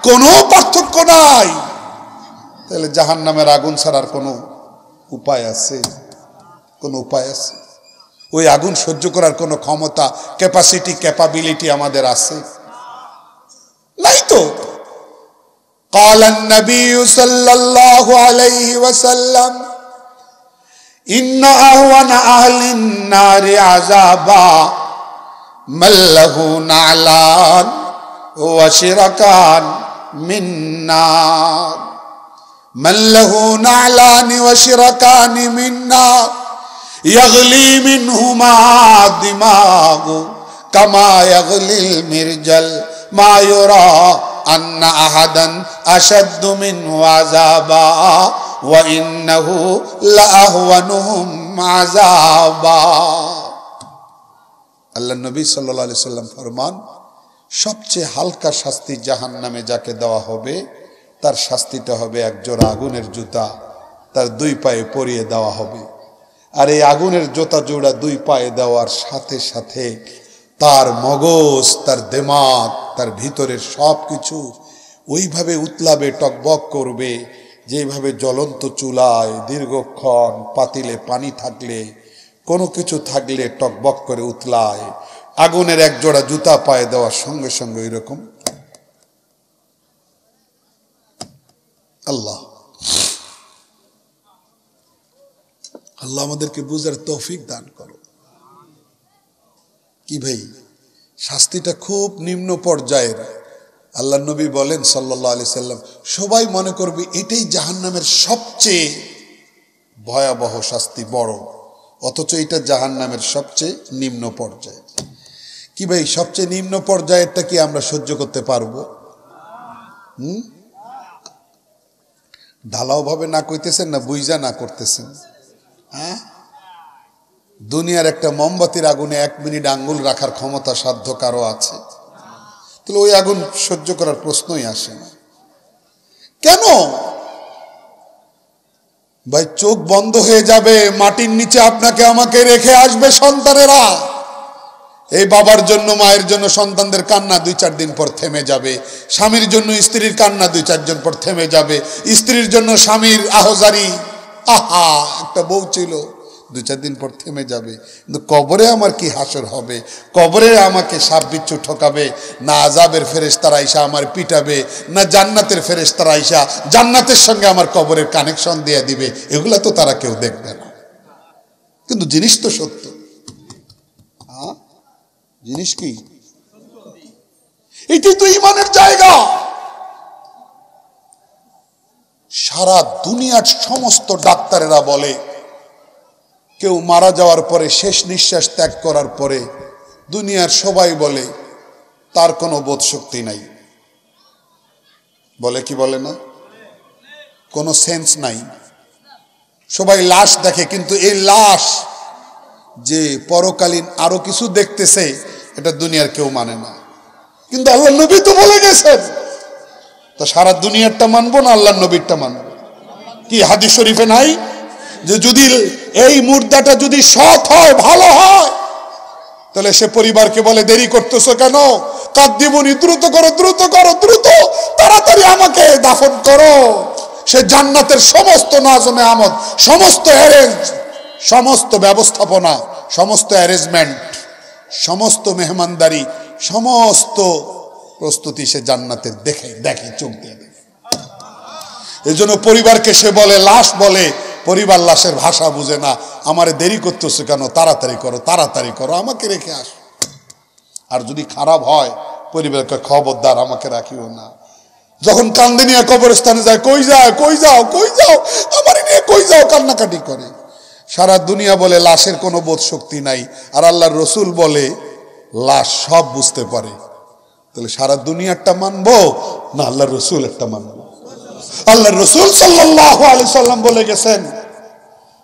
কোনো পার্থক্য নাই। তাহলে জাহান্নামের আগুন ছাড়ার কোনো উপায় আছে? কোনো উপায় আছে? ওই আগুন সহ্য করার কোনো ক্ষমতা, ক্যাপাসিটি, ক্যাপাবিলিটি আমাদের আছে? নাই তো। قال النبي صلى الله عليه وسلم إن أهون أهل النار عذابا من له نعلان وشركان من نار من له نعلان وشركان من نار يغلي منهما دماغ كما يغلي المرجل ما يرى أن أحدا أشد منه عذابا وإنه لأهونهم عذابا। আল্লাহ নবী সাল্লাল্লাহু আলাইহি সাল্লাম ফরমান, সবচেয়ে হালকা শাস্তি জাহান্নামে যাকে দেওয়া হবে, তার শাস্তিটা হবে একজোড়া আগুনের জুতা তার দুই পায়ে পরিয়ে দেওয়া হবে। আর এই আগুনের জুতা জোড়া দুই পায়ে দেওয়ার সাথে সাথে তার মগজ, তার দিমাগ, তার ভিতরের সব কিছু ওইভাবে উতলাবে, টকবক করবে, যেভাবে জ্বলন্ত চুলায় দীর্ঘক্ষণ পাতিলে পানি থাকলে, কোনো কিছু থাকলে টকবক করে উতলায়, আগুনের এক জোড়া জুতা পায়ে দেওয়ার সঙ্গে সঙ্গে এরকম। আল্লাহ আল্লাহ আমাদেরকে বুঝার তৌফিক দান করো। কি ভাই, শাস্তিটা খুব নিম্ন পর্যায়ের। আল্লাহ নবী বলেন সাল্লাল্লাহু আলাইহি সাল্লাম, সবাই মনে করবে এটাই জাহান্নামের সবচেয়ে ভয়াবহ শাস্তি, বড়, অথচ এটা জাহান্নামের সবচেয়ে নিম্ন পর্যায়ে। কি ভাই, সবচেয়ে নিম্ন পর্যায়েরটা কি আমরা সহ্য করতে পারবো? ঢালাও ভাবে না কইতেছেন না বুইজা না করতেছেন? হ্যাঁ, দুনিয়ার একটা মোমবাতির আগুনে 1 মিনিট আঙ্গুল রাখার ক্ষমতা সাধ্য কারো আছে? তাহলে ওই আগুন সহ্য করার প্রশ্নই আসে না। কেন ভাই? চোখ বন্ধ হয়ে যাবে, মাটির নিচে আপনাকে আমাকে রেখে আসবে সন্তানেরা। এই বাবার জন্য, মায়ের জন্য সন্তানদের কান্না 2-4 দিন পর থেমে যাবে, স্বামীর জন্য স্ত্রীর কান্না 2-4 দিন পর থেমে যাবে, স্ত্রীর জন্য স্বামীর আহজারি, আহা একটা বউ ছিল, 2-4 দিন পর থেমে যাবে। কিন্তু কবরে আমার কি হাসর হবে? কবরে আমাকে সাপ বিচ্ছু ঠকাবে, না আযাবের ফেরেশতারা আইসা আমার পিটাবে, না জান্নাতের ফেরেশতারা আইসা জান্নাতের সঙ্গে আমার কবরের কানেকশন দিয়ে দিবে। এগুলা তো তারা কেউ দেখবে না, কিন্তু জিনিস তো সত্য। জিনিস কি? এটি তো ঈমানের জায়গা। সারা দুনিয়ার সমস্ত ডাক্তারেরা বলে, কেউ মারা যাওয়ার পরে, শেষ নিঃশ্বাস ত্যাগ করার পরে দুনিয়ার সবাই বলে তার কোনো বোধ শক্তি নাই। বলে কি বলে না? কোনো সেন্স নাই। সবাই লাশ দেখে, কিন্তু এই লাশ যে পরকালীন আরো কিছু দেখতেছে, এটা দুনিয়ার কেউ মানে না। কিন্তু আল্লাহ নবী তো বলে গেছেন। তো সারা দুনিয়ারটা মানবো না আল্লাহর নবীরটা মানবো? কি হাদিস শরীফে নাই যে যদি এই মুর্দাটা যদি সৎ হয়, ভালো হয়, তাহলে সে পরিবারকে বলে দেরি করতেছো কেন, কাদ্দিমুনি, দ্রুত করো, দ্রুত করো, দ্রুত তাড়াতাড়ি আমাকে দাফন করো। সে জান্নাতের সমস্ত নাজমে আমদ, সমস্ত অ্যারেঞ্জ, সমস্ত ব্যবস্থাপনা, সমস্ত অ্যারেঞ্জমেন্ট, সমস্ত মেহমানদারি, সমস্ত প্রস্তুতি সে জান্নাতের দেখে চোখ দিয়ে দেখে। এই জন্য পরিবারকে সে বলে, লাশ বলে, পরিবার লাশের ভাষা বুঝে না, আমারে দেরি করতেছে কেন, তাড়াতাড়ি করো, তাড়াতাড়ি করো, আমাকে রেখে আস। আর যদি খারাপ হয় পরিবারকে খবরদার, আমাকে রাখিও না। যখন কান্দে নিয়ে কবরস্থানে যায়, কই যাও, কই যাও, কই যাও, আমার নিয়ে কই যাও, কান্নাকাটি করে। সারা দুনিয়া বলে লাশের কোনো বোধ শক্তি নাই, আর আল্লাহর রসুল বলে লাশ সব বুঝতে পারে। তাহলে সারা দুনিয়ারটা মানবো না আল্লাহর রসুল একটা মানবো? আল্লাহর রসুল সাল্লাল্লাহু আলাইহি সাল্লাম বলে গেছেন,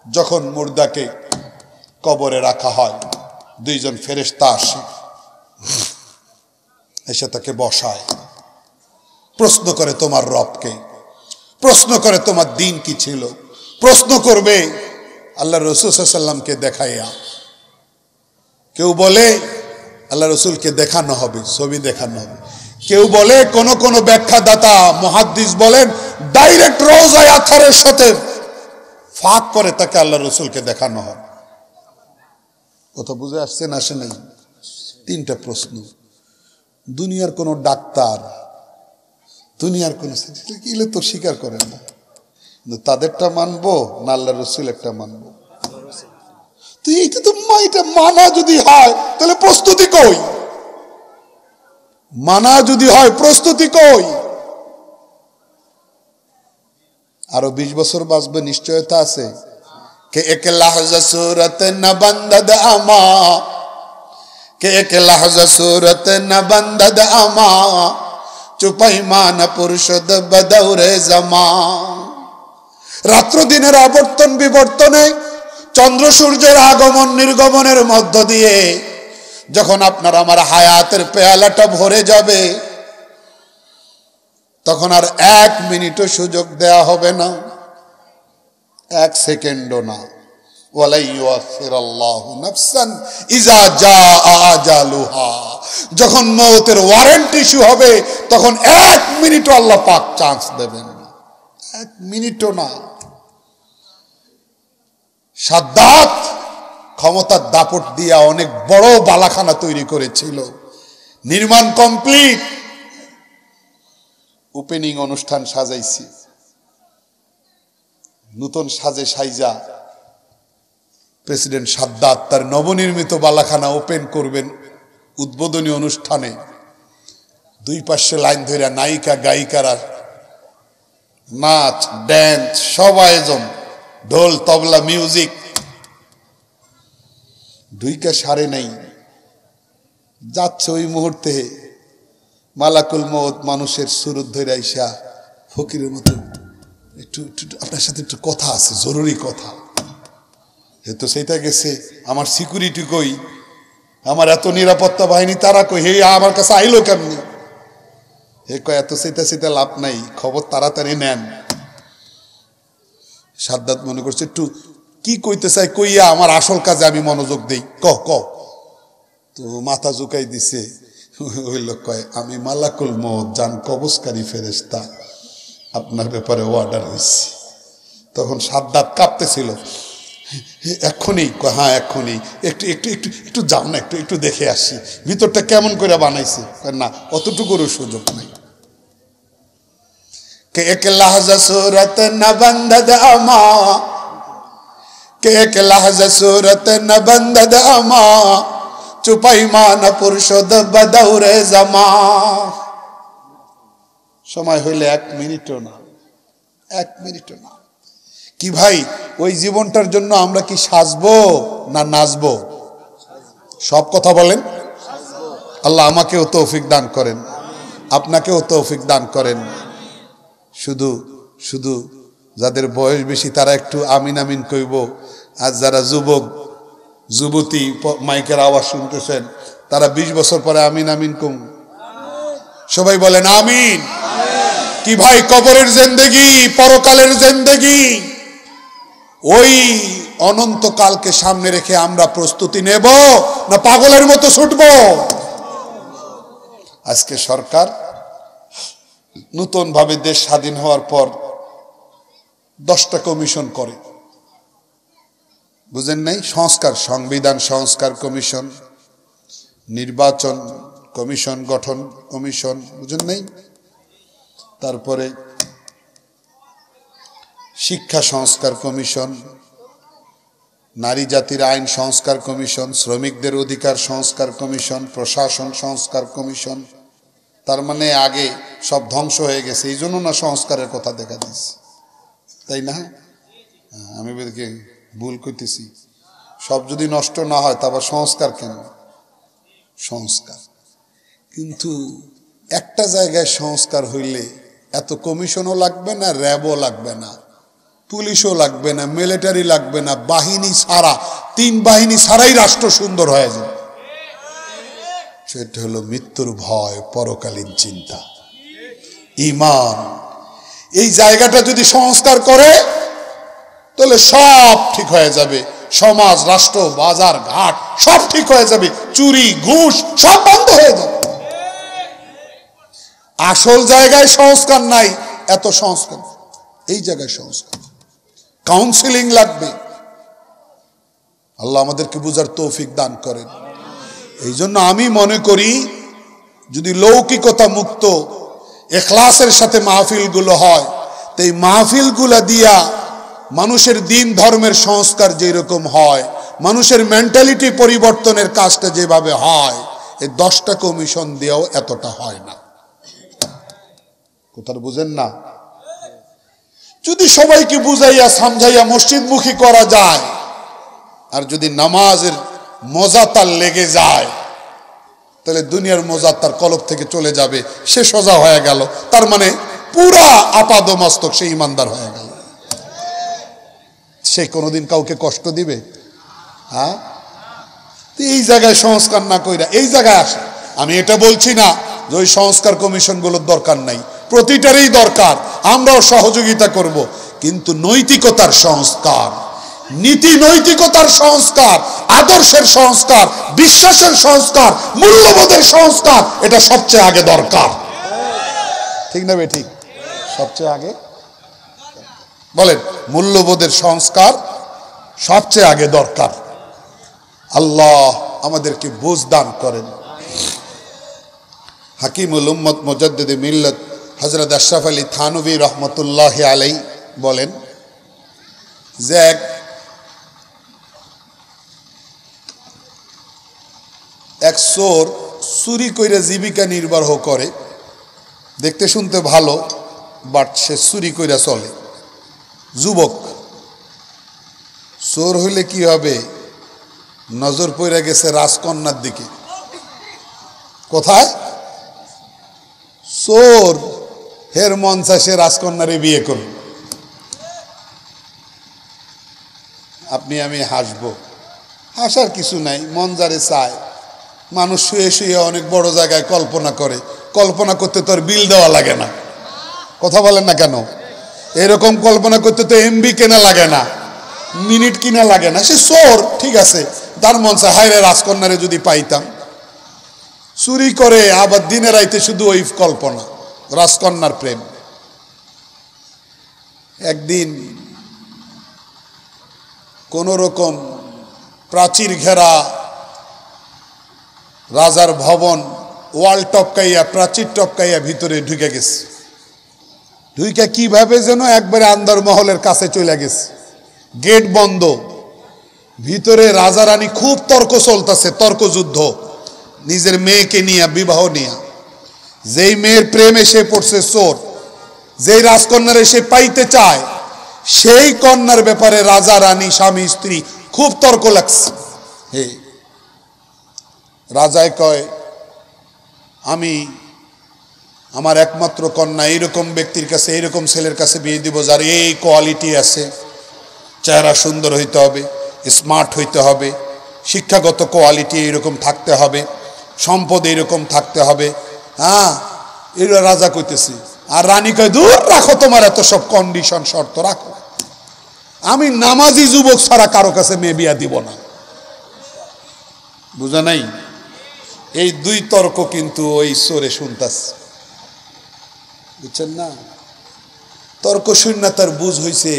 যখন মুর্দাকে কবরে রাখা হয়, দুইজন ফেরেশতা আসে, এসে তাকে বসায়, প্রশ্ন করে তোমার রবকে, প্রশ্ন করে তোমার দিন কি ছিল, প্রশ্ন করবে আল্লাহ রসুল সাল্লাল্লাহু আলাইহি সাল্লামকে দেখাইয়া। কেউ বলে আল্লাহ রসুলকে দেখানো হবে, ছবি দেখানো হবে। কেউ বলে, কোন কোন ব্যাখ্যাদাতা মুহাদ্দিস বলেন ডাইরেক্ট রওজায়ে আতহারের সাথে ফাঁক করে তাকে আল্লাহ রসুলকে দেখানো হয়। কথা বুঝে আসছে না? আসে নাই? তিনটা প্রশ্ন। দুনিয়ার কোন ডাক্তার, দুনিয়ার কোন এগুলো তো স্বীকার করেন না, কিন্তু তাদেরটা মানবো না আল্লাহ রসুল একটা মানবো? তো এইটা তো এটা মানা যদি হয় তাহলে প্রস্তুতি কই? মানা যদি হয় প্রস্তুতি কই? আরো 20 বছর বাঁচবে নিশ্চয়তা আছে? কে এক লাহজা सूरत न बंदद अमा, के एक लहजा सूरत न बंदद अमा, चुपाईमान पुरुषद बदौरे जमा। রাত্র দিনের আবর্তন বিবর্তনে, চন্দ্র সূর্যের আগমন নির্গমনের মধ্য দিয়ে যখন আপনার আমার হায়াতের পেয়ালাটা ভরে যাবে, তখন আর 1 মিনিটও সুযোগ দেয়া হবে না, 1 সেকেন্ডও না। ওয়ালা ইউআখিরুল্লাহু নাফসান ইজা জাআ আজালুহা, যখন মওতের ওয়ারেন্ট ইস্যু হবে তখন 1 মিনিটও আল্লাহ পাক চান্স দেবেন না, 1 মিনিটও না। সাদ্দাত ক্ষমতার দাপট দিয়া অনেক বড় বালাখানা তৈরি করেছিল, নির্মাণ কমপ্লিট, ওপেনিং অনুষ্ঠান সাজাইছি, নতুন সাজে সাইজা প্রেসিডেন্ট সাদ্দাত তার নবনির্মিত বালাখানা ওপেন করবেন উদ্বোধনী অনুষ্ঠানে। 2 পাশে লাইন ধরে নায়িকা গায়িকারা নাচ ড্যান্স সব আয়োজন, ঢোল তবলা মিউজিক। 2 সাড়ে নাই যাচ্ছে, ওই মুহূর্তে মালাকুল মউত মানুষের সুরত ধরে আইসা ফকিরের মতো, একটু আপনার সাথে একটু কথা আছে, জরুরি কথা। তো সেইটা গেছে, আমার সিকিউরিটি কই, আমার এত নিরাপত্তা বাহিনী তারা কই, হে আমার কাছে আইলো কেমনি? হে কয় এত সেটা লাভ নাই, খবর তাড়াতাড়ি নেন। সাদ্দাত মনে করছে একটু কি কইতে চাই কইয়া আমার আসল কাজে আমি মনোযোগ দেই, ক তো মাথা ঝুঁকাই দিছে। ওই লোক কয়, আমি মালাকুল মউত জান কবজকারী ফেরেশতা, আপনার ব্যাপারে অর্ডার হয়েছে। তখন সাদ্দাত কাঁপতেছিল, এক্ষুনি? হ্যাঁ এক্ষুনি, একটু যাও না, একটু দেখে আসি ভিতরটা কেমন করে বানাইছে। না, অতটুকুরও সুযোগ নাই। কে এক লাহজা सूरत न बंदद अमा, के एक लहजा सूरत न बंदद अमा, चुपाईमान पुरुषद बदौरे जमा। সময় হইলে 1 মিনিটও না, 1 মিনিটও না। কি ভাই, ওই জীবনটার জন্য আমরা কি সাজবো না নাচবো? সব কথা বলেন। আল্লাহ আমাকেও তৌফিক দান করেন, আপনাকেও তৌফিক দান করেন। শুধু যাদের বয়স বেশি তারা একটু আমিন আমিন কইব, আর যারা যুবতী মাইকের আওয়াজ শুনতেছেন তারা 20 বছর পরে আমিন আমিন কম। সবাই বলেন আমিন। কি ভাই, কবরের জিন্দেগি, পরকালের জিন্দেগি, ওই অনন্তকালকে সামনে রেখে আমরা প্রস্তুতি নেব না পাগলের মতো ছুটব? আজকে সরকার নতুন ভাবে দেশ স্বাধীন হওয়ার পর 10টা কমিশন করে, বুঝেন নাই? সংস্কার, সংবিধান সংস্কার কমিশন, নির্বাচন কমিশন গঠন কমিশন, বুঝেন নাই? তারপরে শিক্ষা সংস্কার কমিশন, নারী জাতির আইন সংস্কার কমিশন, শ্রমিকদের অধিকার সংস্কার কমিশন, প্রশাসন সংস্কার কমিশন। তার মানে আগে সব ধ্বংস হয়ে গেছে, এই জন্য না সংস্কারের কথা দেখা দিচ্ছে, তাই না? আমি ভুল করতেছি? সব যদি নষ্ট না হয় তারপর সংস্কার কেন? সংস্কার কিন্তু একটা জায়গায় সংস্কার হইলে এত কমিশনও লাগবে না, র্যাবও লাগবে না, পুলিশও লাগবে না, মিলিটারি লাগবে না, বাহিনী ছাড়া, 3 বাহিনী ছাড়াই রাষ্ট্র সুন্দর হয়ে যাবে। সেটা হলো মৃত্যুর ভয়, পরকালীন চিন্তা, ঈমান। এই জায়গাটা যদি সংস্কার করে তাহলে সব ঠিক হয়ে যাবে, সমাজ, রাষ্ট্র, বাজার ঘাট সব ঠিক হয়ে যাবে, চুরি ঘুষ সব বন্ধ হয়ে যাবে। আসল জায়গায় সংস্কার নাই, এত সংস্কার, এই জায়গায় সংস্কার, কাউন্সিলিং লাগবে। আল্লাহ আমাদেরকে বুঝার তৌফিক দান করেন। এই জন্য আমি মনে করি যদি লৌকিকতা মুক্ত ইখলাসের সাথে মাহফিলগুলো হয়, তো এই মাহফিলগুলা দিয়া মানুষের দিন ধর্মের সংস্কার যেরকম হয়, মানুষের মেন্টালিটি পরিবর্তনের কাজটা যেভাবে হয়, এই 10টা কমিশন দিয়েও এতটা হয় না। কোথাও বুঝেন না? যদি সবাইকে বুঝাইয়া সমঝাইয়া মসজিদমুখী করা যায়, আর যদি নামাজের মজা তার লেগে যায়, তাহলে দুনিয়ার মজা তার কলব থেকে চলে যাবে, সে সোজা হয়ে গেল, তার মানে পুরা আপাদমস্তক সে ইমানদার হয়ে গেল। সে কোনোদিন কাউকে কষ্ট দিবে? হ্যাঁ, এই জায়গায় সংস্কার না কইরা এই জায়গায় আসে। আমি এটা বলছি না যে ওই সংস্কার কমিশনগুলোর দরকার নাই, প্রতিটারই দরকার, আমরাও সহযোগিতা করব, কিন্তু নৈতিকতার সংস্কার, নীতি নৈতিকতার সংস্কার, আদর্শের সংস্কার, বিশ্বাসের সংস্কার, মূল্যবোধের সংস্কার, এটা সবচেয়ে আগে দরকার। ঠিক না বে ঠিক? সবচেয়ে আগে বলেন, মূল্যবোধের সংস্কার সবচেয়ে আগে দরকার। আল্লাহ আমাদেরকে বুঝ দান করেন। হাকিমুল উম্মত মুজাদ্দিদ মিল্লাত হযরত আশরাফ আলী থানভী রহমতুল্লাহি আলাইহি বলেন যে এক চোর চুরি কইরা জীবিকা নির্বাহ করে, দেখতে শুনতে ভালো, বাট সে চুরি কইরা চলে। যুবক চোর হইলে কি হবে? নজর পড়ে গেছে রাজকন্যার দিকে। কোথায়? চোর হের মন চায় সে রাজকন্যারে বিয়ে করবে। আপনি আমি হাসবো, হাসার কিছু নাই, মন যারে চায়। মানুষ শুয়ে শুয়ে অনেক বড় জায়গায় কল্পনা করে, কল্পনা করতে তো আর বিল দেওয়া লাগে না। কথা বলেন না কেন? এরকম কল্পনা করতে তো এমবি কেনা লাগে না, মিনিট কিনা লাগে না। সে চোর, ঠিক আছে, তার মন চায় হায় রে রাজকন্যারে যদি পাইতাম। চুরি করে আবার দিনে রাইতে শুধু ওই কল্পনা, রাজকন্যার প্রেম। একদিন কোন রকম প্রাচীর ঘেরা রাজার ভবন, ওয়াল টপকাইয়া, প্রাচীর টপকাইয়া ভিতরে ঢুকে গেছে। ঢুকে কিভাবে যেন একবারে আন্দার মহলের কাছে চলে গেছে, গেট বন্ধ। ভিতরে রাজা রানী খুব তর্ক চলতেছে, তর্কযুদ্ধ নিজের মেয়েকে নিয়ে, বিবাহ নিয়ে। যেই মেয়ের প্রেমে সে পড়ছে চোর, যেই রাজকন্যারে সে পাইতে চায়, সেই কন্যার ব্যাপারে রাজা রানী স্বামী স্ত্রী খুব তর্ক লাগছে। হে রাজায় কয়, আমি আমার একমাত্র কন্যা এইরকম ব্যক্তির কাছে, এইরকম ছেলের কাছে বিয়ে দিব যার এই কোয়ালিটি আছে, চেহারা সুন্দর হইতে হবে, স্মার্ট হইতে হবে, শিক্ষাগত কোয়ালিটি এইরকম থাকতে হবে, সম্পদ এইরকম থাকতে হবে, হ্যাঁ, এরা রাজা কইতেছি, আর রানী কয় দূর রাখো তোমার এত সব কন্ডিশন শর্ত রাখো, আমি নামাজি যুবক ছাড়া কারো কাছে মেয়ে বিয়া দিব না। বুঝা নাই? এই দুই তর্ক কিন্তু ওই সরে শুনতাস, বুঝছেন না? তর্ক শূন্য তার বুঝ হইছে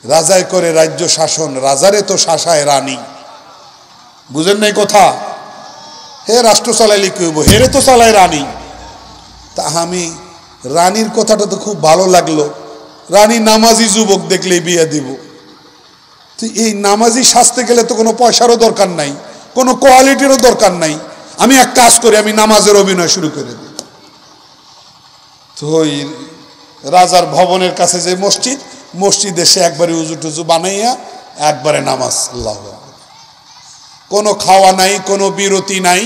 রাজায় করে রাজ্য শাসন, রাজারে তো শাসায় রানী। বুঝেন নাই কথা? হে রাষ্ট্র চালাইলে কি হইব, হেরে তো চালায় রানী। তা আমি রানীর কথাটা তো খুব ভালো লাগলো, রানী নামাজি যুবক দেখলে বিয়ে দিব। তো এই নামাজি সাজতে গেলে তো কোনো পয়সারও দরকার নাই, কোনো কোয়ালিটিরও দরকার নাই। আমি এক কাজ করি, আমি নামাজের অভিনয় শুরু করে দিই। তো ওই রাজার ভবনের কাছে যে মসজিদ, মসজিদে সে একবারে উজু টুজু বানাইয়া একবারে নামাজ, আল্লাহু আকবার। কোনো খাওয়া নাই, কোনো বিরতি নাই,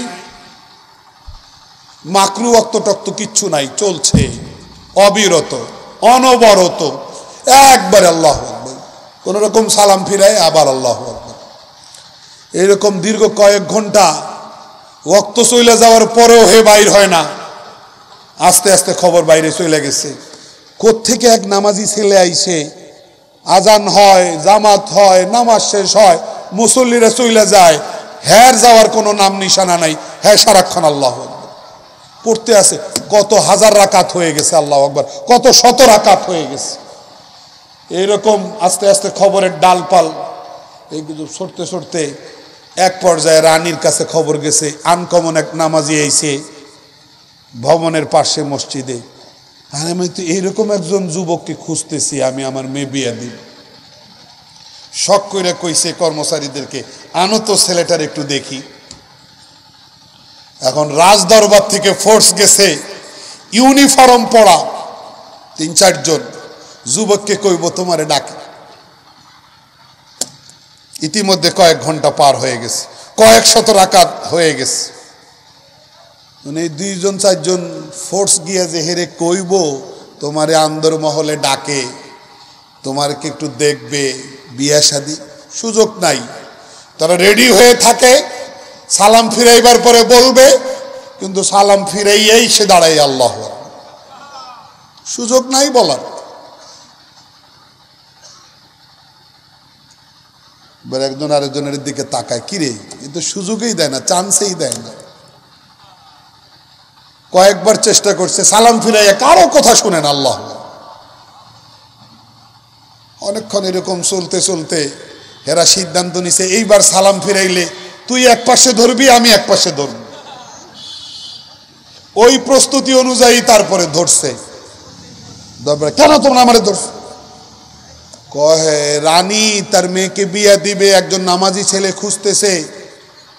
মাকরু ওয়াক্ত টক্ত কিচ্ছু নাই, চলছে অবিরত অনবরত একবারে আল্লাহু আকবার। কোন রকম সালাম ফিরায় আবার আল্লাহু আকবার। এইরকম দীর্ঘ কয়েক ঘন্টা ওয়াক্ত চলে যাওয়ার পরেও হে বাইর হয় না। আস্তে আস্তে খবর বাইরে চলে গেছে, কোত্থেকে এক নামাজি ছেলে আইছে, আজান হয়, জামাত হয়, নামাজ শেষ হয়, মুসল্লিরা চলে যায়, হ্যার যাওয়ার কোনো নাম নিশানা নাই, হ্যাঁ সারাক্ষণ আল্লাহু আকবার পড়তে আছে। কত হাজার রাকাত হয়ে গেছে, আল্লাহু আকবার, কত শত রাকাত হয়ে গেছে। এইরকম আস্তে আস্তে খবরের ডালপাল এইগুলো সরতে সরতে এক পর্যায়ে রানীর কাছে খবর গেছে আনকমন এক নামাজি আইছে ভবনের পাশে মসজিদে। আর আমি তো এইরকম একজন যুবককে খুঁজতেছি, আমি আমার মেয়ে বিয়ে দিব। শখ করে কইছে কর্মচারীদেরকে, আনো তো ছেলেটার একটু দেখি। এখন রাজ দরবার থেকে ফোর্স গেছে, ইউনিফর্ম পরা ৩-৪ জন যুবককে কইব তোমারে ডাকে। ইতিমধ্যে কয়েক ঘন্টা পার হয়ে গেছে, কয়েক শত রাকাত হয়ে গেছে। মানে ২-৪ জন ফোর্স গিয়া যে হেরে কইব তোমারে আন্দর মহলে ডাকে, তোমারকে একটু দেখবে, বিয়া শাদী, সুযোগ নাই। তারা রেডি হয়ে থাকে, সালাম ফিরাইবার পরে বলবে, কিন্তু সালাম ফিরাইয়াই সে দাঁড়াই আল্লাহু আকবার, সুযোগ নাই বলার। একজন আরেকজনের দিকে তাকায়, কিরে কিন্তু সুযোগই দেয় না, চান্সেই দেয় না। কয়েকবার চেষ্টা করছে, সালাম ফিরাইয়া কারো কথা শুনেন আল্লাহ। অনেকক্ষণ এরকম চলতে চলতে এরা সিদ্ধান্ত নিছে এইবার সালাম ফিরাইলে তুই এক পাশে ধরবি, আমি এক পাশে ধরব। ওই প্রস্তুতি অনুযায়ী তারপরে ধরছে। কেন তোমরা আমারে ধরছো? কহে রানী তার মেয়েকে বিয়ে দিবে, একজন নামাজি ছেলে খুঁজতেছে,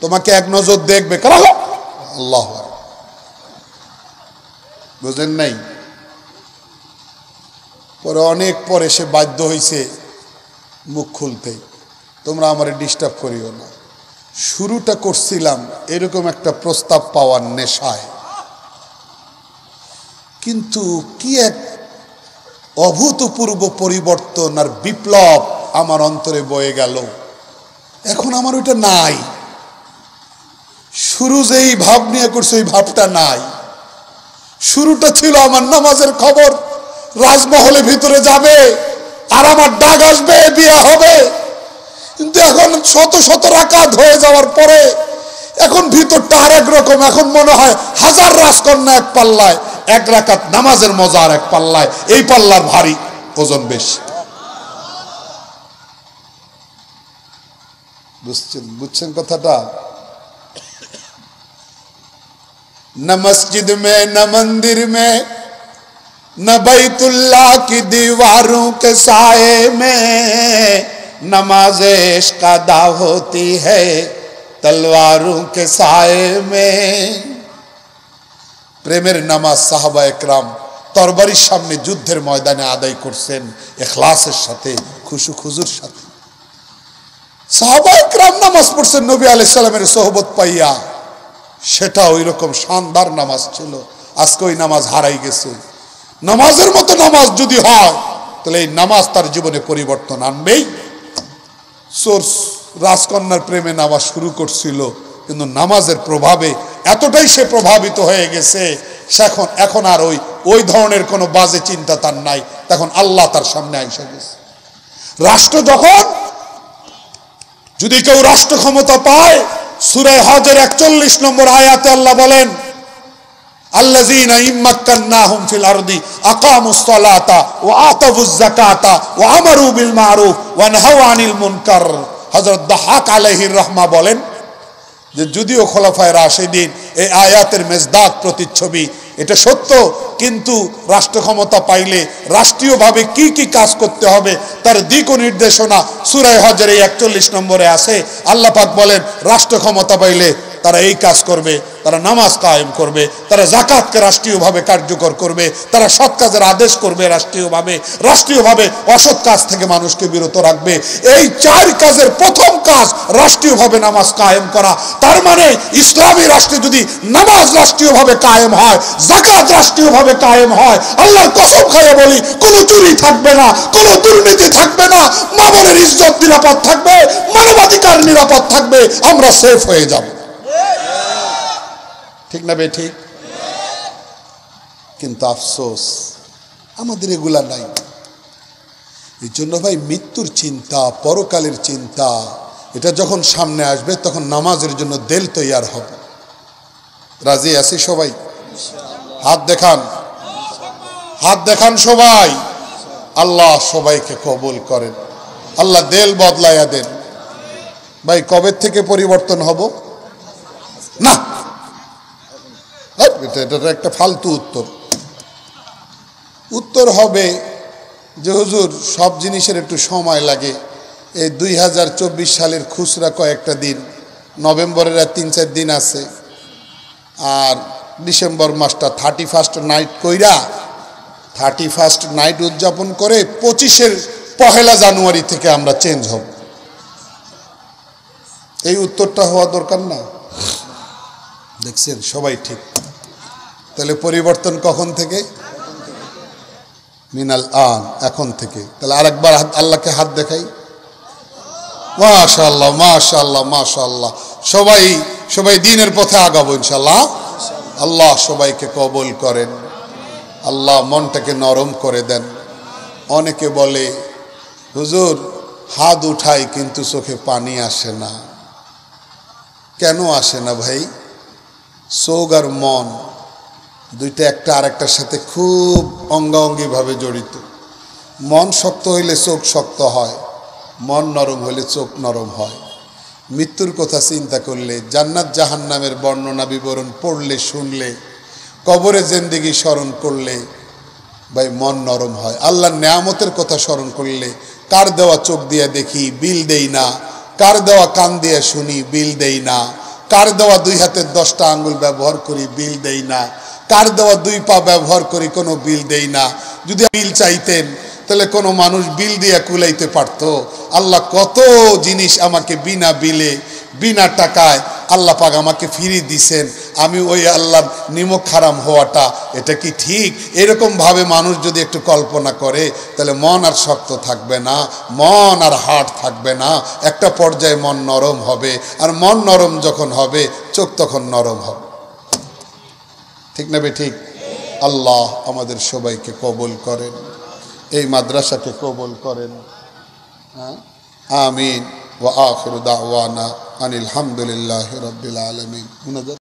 তোমাকে এক নজর দেখবে। আল্লাহ, বুঝেন নাই? পরে অনেক পরে সে বাধ্য হয়েছে মুখ খুলতে, তোমরা আমারে ডিস্টার্ব করিও না। শুরুটা করছিলাম এরকম একটা প্রস্তাব পাওয়ার নেশায়, কিন্তু কি এক অভূতপূর্ব পরিবর্তন আর বিপ্লব আমার অন্তরে বয়ে গেল। এখন আমার ওইটা নাই। শুরু যেই ভাব নিয়ে করছে ওই ভাবটা নাই। শুরুটা ছিল আমার নামাজের খবর, রাজমহলে ভিতরে যাবে আর আমার ডাক আসবে, বিয়ে হবে। কিন্তু এখন শত শত রাকাত হয়ে যাওয়ার পরে এখন ভিতরটা আর একরকম। এখন মনে হয় 1000 রাজকন্যা এক পাল্লায়, এক রাকাত নামাজের মজা আর এক পাল্লায়, এই পাল্লার ভারী ওজন বেশি। বুঝছেন কথাটা? न मस्जिद में न मंदिर में न बैतुल्लाह की दीवारों के साए में नमाज इश्क अदा होती है तलवारों के साए में। প্রেমের নামাজ সাহাবা একরাম তরবারির সামনে যুদ্ধের ময়দানে আদায় করছেন ইখলাসের সাথে, খুশু খুজুর সাথে। সাহাবা একরাম নামাজ পড়ছেন নবী আলাইহিস সালামের সোহবত পাইয়া, সেটা ওই রকম শানদার নামাজ ছিল। আজকে ওই নামাজ হারাই গেছে। নামাজের মতো নামাজ যদি হয় তাহলে এই নামাজ তার জীবনে পরিবর্তন আনবেই। সোর্স রাজকন্যার প্রেমে নামাজ শুরু করছিল, কিন্তু নামাজের প্রভাবে এতটাই সে প্রভাবিত হয়ে গেছে এখন এখন আর ওই ধরনের কোনো বাজে চিন্তা তার নাই। তখন আল্লাহ তার সামনে আইসা গেছে। রাষ্ট্র যখন যদি কেউ রাষ্ট্র ক্ষমতা পায়, সূরা হজের 41 নম্বর আয়াতে আল্লাহ বলেন, আল্লাযীনা ইম্মাক্কান্নাহুম ফিল আরদি আকামুস সালাতা ওয়া আতাবুজ যাকাতা ওয়া আমারু বিল মারুফ ওয়া নাহাউ আনিল মুনকার। হযরত দাহাক আলাইহির রাহমা বলেন যে যদিও খোলাফায়ে রাশিদিন এই আয়াতের মেজদাক প্রতিচ্ছবি, এটা সত্য, কিন্তু রাষ্ট্র ক্ষমতা পাইলে রাষ্ট্রীয়ভাবে কি কি কাজ করতে হবে তার দিক ও নির্দেশনা সূরা হজের 41 নম্বরে আছে। আল্লাহ পাক বলেন রাষ্ট্র ক্ষমতা পাইলে তারা এই কাজ করবে, তারা নামাজ কায়েম করবে, তারা যাকাতকে রাষ্ট্রীয়ভাবে কার্যকর করবে, তারা সৎ কাজের আদেশ করবে রাষ্ট্রীয়ভাবে অসৎ কাজ থেকে মানুষকে বিরত রাখবে। এই 4 কাজের প্রথম কাজ রাষ্ট্রীয়ভাবে নামাজ কায়েম করা। তার মানে ইসলামী রাষ্ট্রে যদি নামাজ রাষ্ট্রীয়ভাবে কায়েম হয়, যাকাত রাষ্ট্রীয়ভাবে কায়েম হয়, আল্লাহর কসম খাইয়ে বলি কোনো চুরি থাকবে না, কোনো দুর্নীতি থাকবে না, মা বোনের ইজ্জত নিরাপদ থাকবে, মানবাধিকার নিরাপদ থাকবে, আমরা সেফ হয়ে যাব। ঠিক না বে ঠিক? কিন্তু আফসোস আমাদের এগুলা নাই। এই জন্য ভাই মৃত্যুর চিন্তা, পরকালের চিন্তা, এটা যখন সামনে আসবে তখন নামাজের জন্য দিল তৈয়ার হবে। রাজি আছি সবাই? হাত দেখান, হাত দেখান সবাই। আল্লাহ সবাইকে কবুল করেন, আল্লাহ দিল বদলাইয়া দেন। ভাই কবে থেকে পরিবর্তন হব? না, এটা একটা ফালতু উত্তর হবে যে হুজুর সব জিনিসের একটু সময় লাগে। এই 2024 সালের খুচরা কয়েকটা দিন, নভেম্বরের 3-4 দিন আছে, আর ডিসেম্বর মাসটা 31st নাইট কইরা 31st নাইট উদযাপন করে 25-এর 1 জানুয়ারি থেকে আমরা চেঞ্জ হব। এই উত্তরটা হওয়া দরকার না? দেখছেন সবাই ঠিক। তাহলে পরিবর্তন কখন থেকে? মিনাল আন, এখন থেকে। তাহলে আরেকবার আল্লাহকে হাত দেখাই। মাশাআল্লাহ মাশাআল্লাহ মাশাআল্লাহ। সবাই দ্বীনের পথে আগাবো ইনশাআল্লাহ। আল্লাহ সবাইকে কবুল করেন, আল্লাহ মনটাকে নরম করে দেন। অনেকে বলে হুজুর হাত উঠাই কিন্তু চোখে পানি আসে না। কেন আসে না ভাই? চোখ আর মন দুইটা একটা আরেকটার সাথে খুব অঙ্গাঙ্গিভাবে জড়িত। মন শক্ত হইলে চোখ শক্ত হয়, মন নরম হইলে চোখ নরম হয়। মৃত্যুর কথা চিন্তা করলে, জান্নাত জাহান্নামের বর্ণনা বিবরণ পড়লে শুনলে, কবরে জিন্দেগি স্মরণ করলে ভাই মন নরম হয়। আল্লাহর নেয়ামতের কথা স্মরণ করলে, কার দেওয়া চোখ দিয়ে দেখি বিল দেই না, কার দেওয়া কান দিয়ে শুনি বিল দেই না, কার দেওয়া 2 হাতের 10টা আঙ্গুল ব্যবহার করি বিল দেই না, কার দেওয়া 2 পা ব্যবহার করি কোনো বিল দেই না। যদি বিল চাইতেন তাহলে কোনো মানুষ বিল দিয়ে কুলাইতে পারত? আল্লাহ কত জিনিস আমাকে বিনা বিলে বিনা টাকায় আল্লাহ পাক আমাকে ফিরিয়ে দিছেন। আমি ওই আল্লাহর নিমক হারাম হওয়াটা এটা কি ঠিক? এরকম ভাবে মানুষ যদি একটু কল্পনা করে তাহলে মন আর শক্ত থাকবে না, মন আর হার্ড থাকবে না। একটা পর্যায়ে মন নরম হবে, আর মন নরম যখন হবে চোখ তখন নরম হবে। ঠিক না বে ঠিক? আল্লাহ আমাদের সবাইকে কবুল করেন, এই মাদ্রাসাকে কবুল করেন। আমিন। ওয়া আখিরু দাওয়ানা আনিল হামদুলিল্লাহি রাব্বিল আলামিন।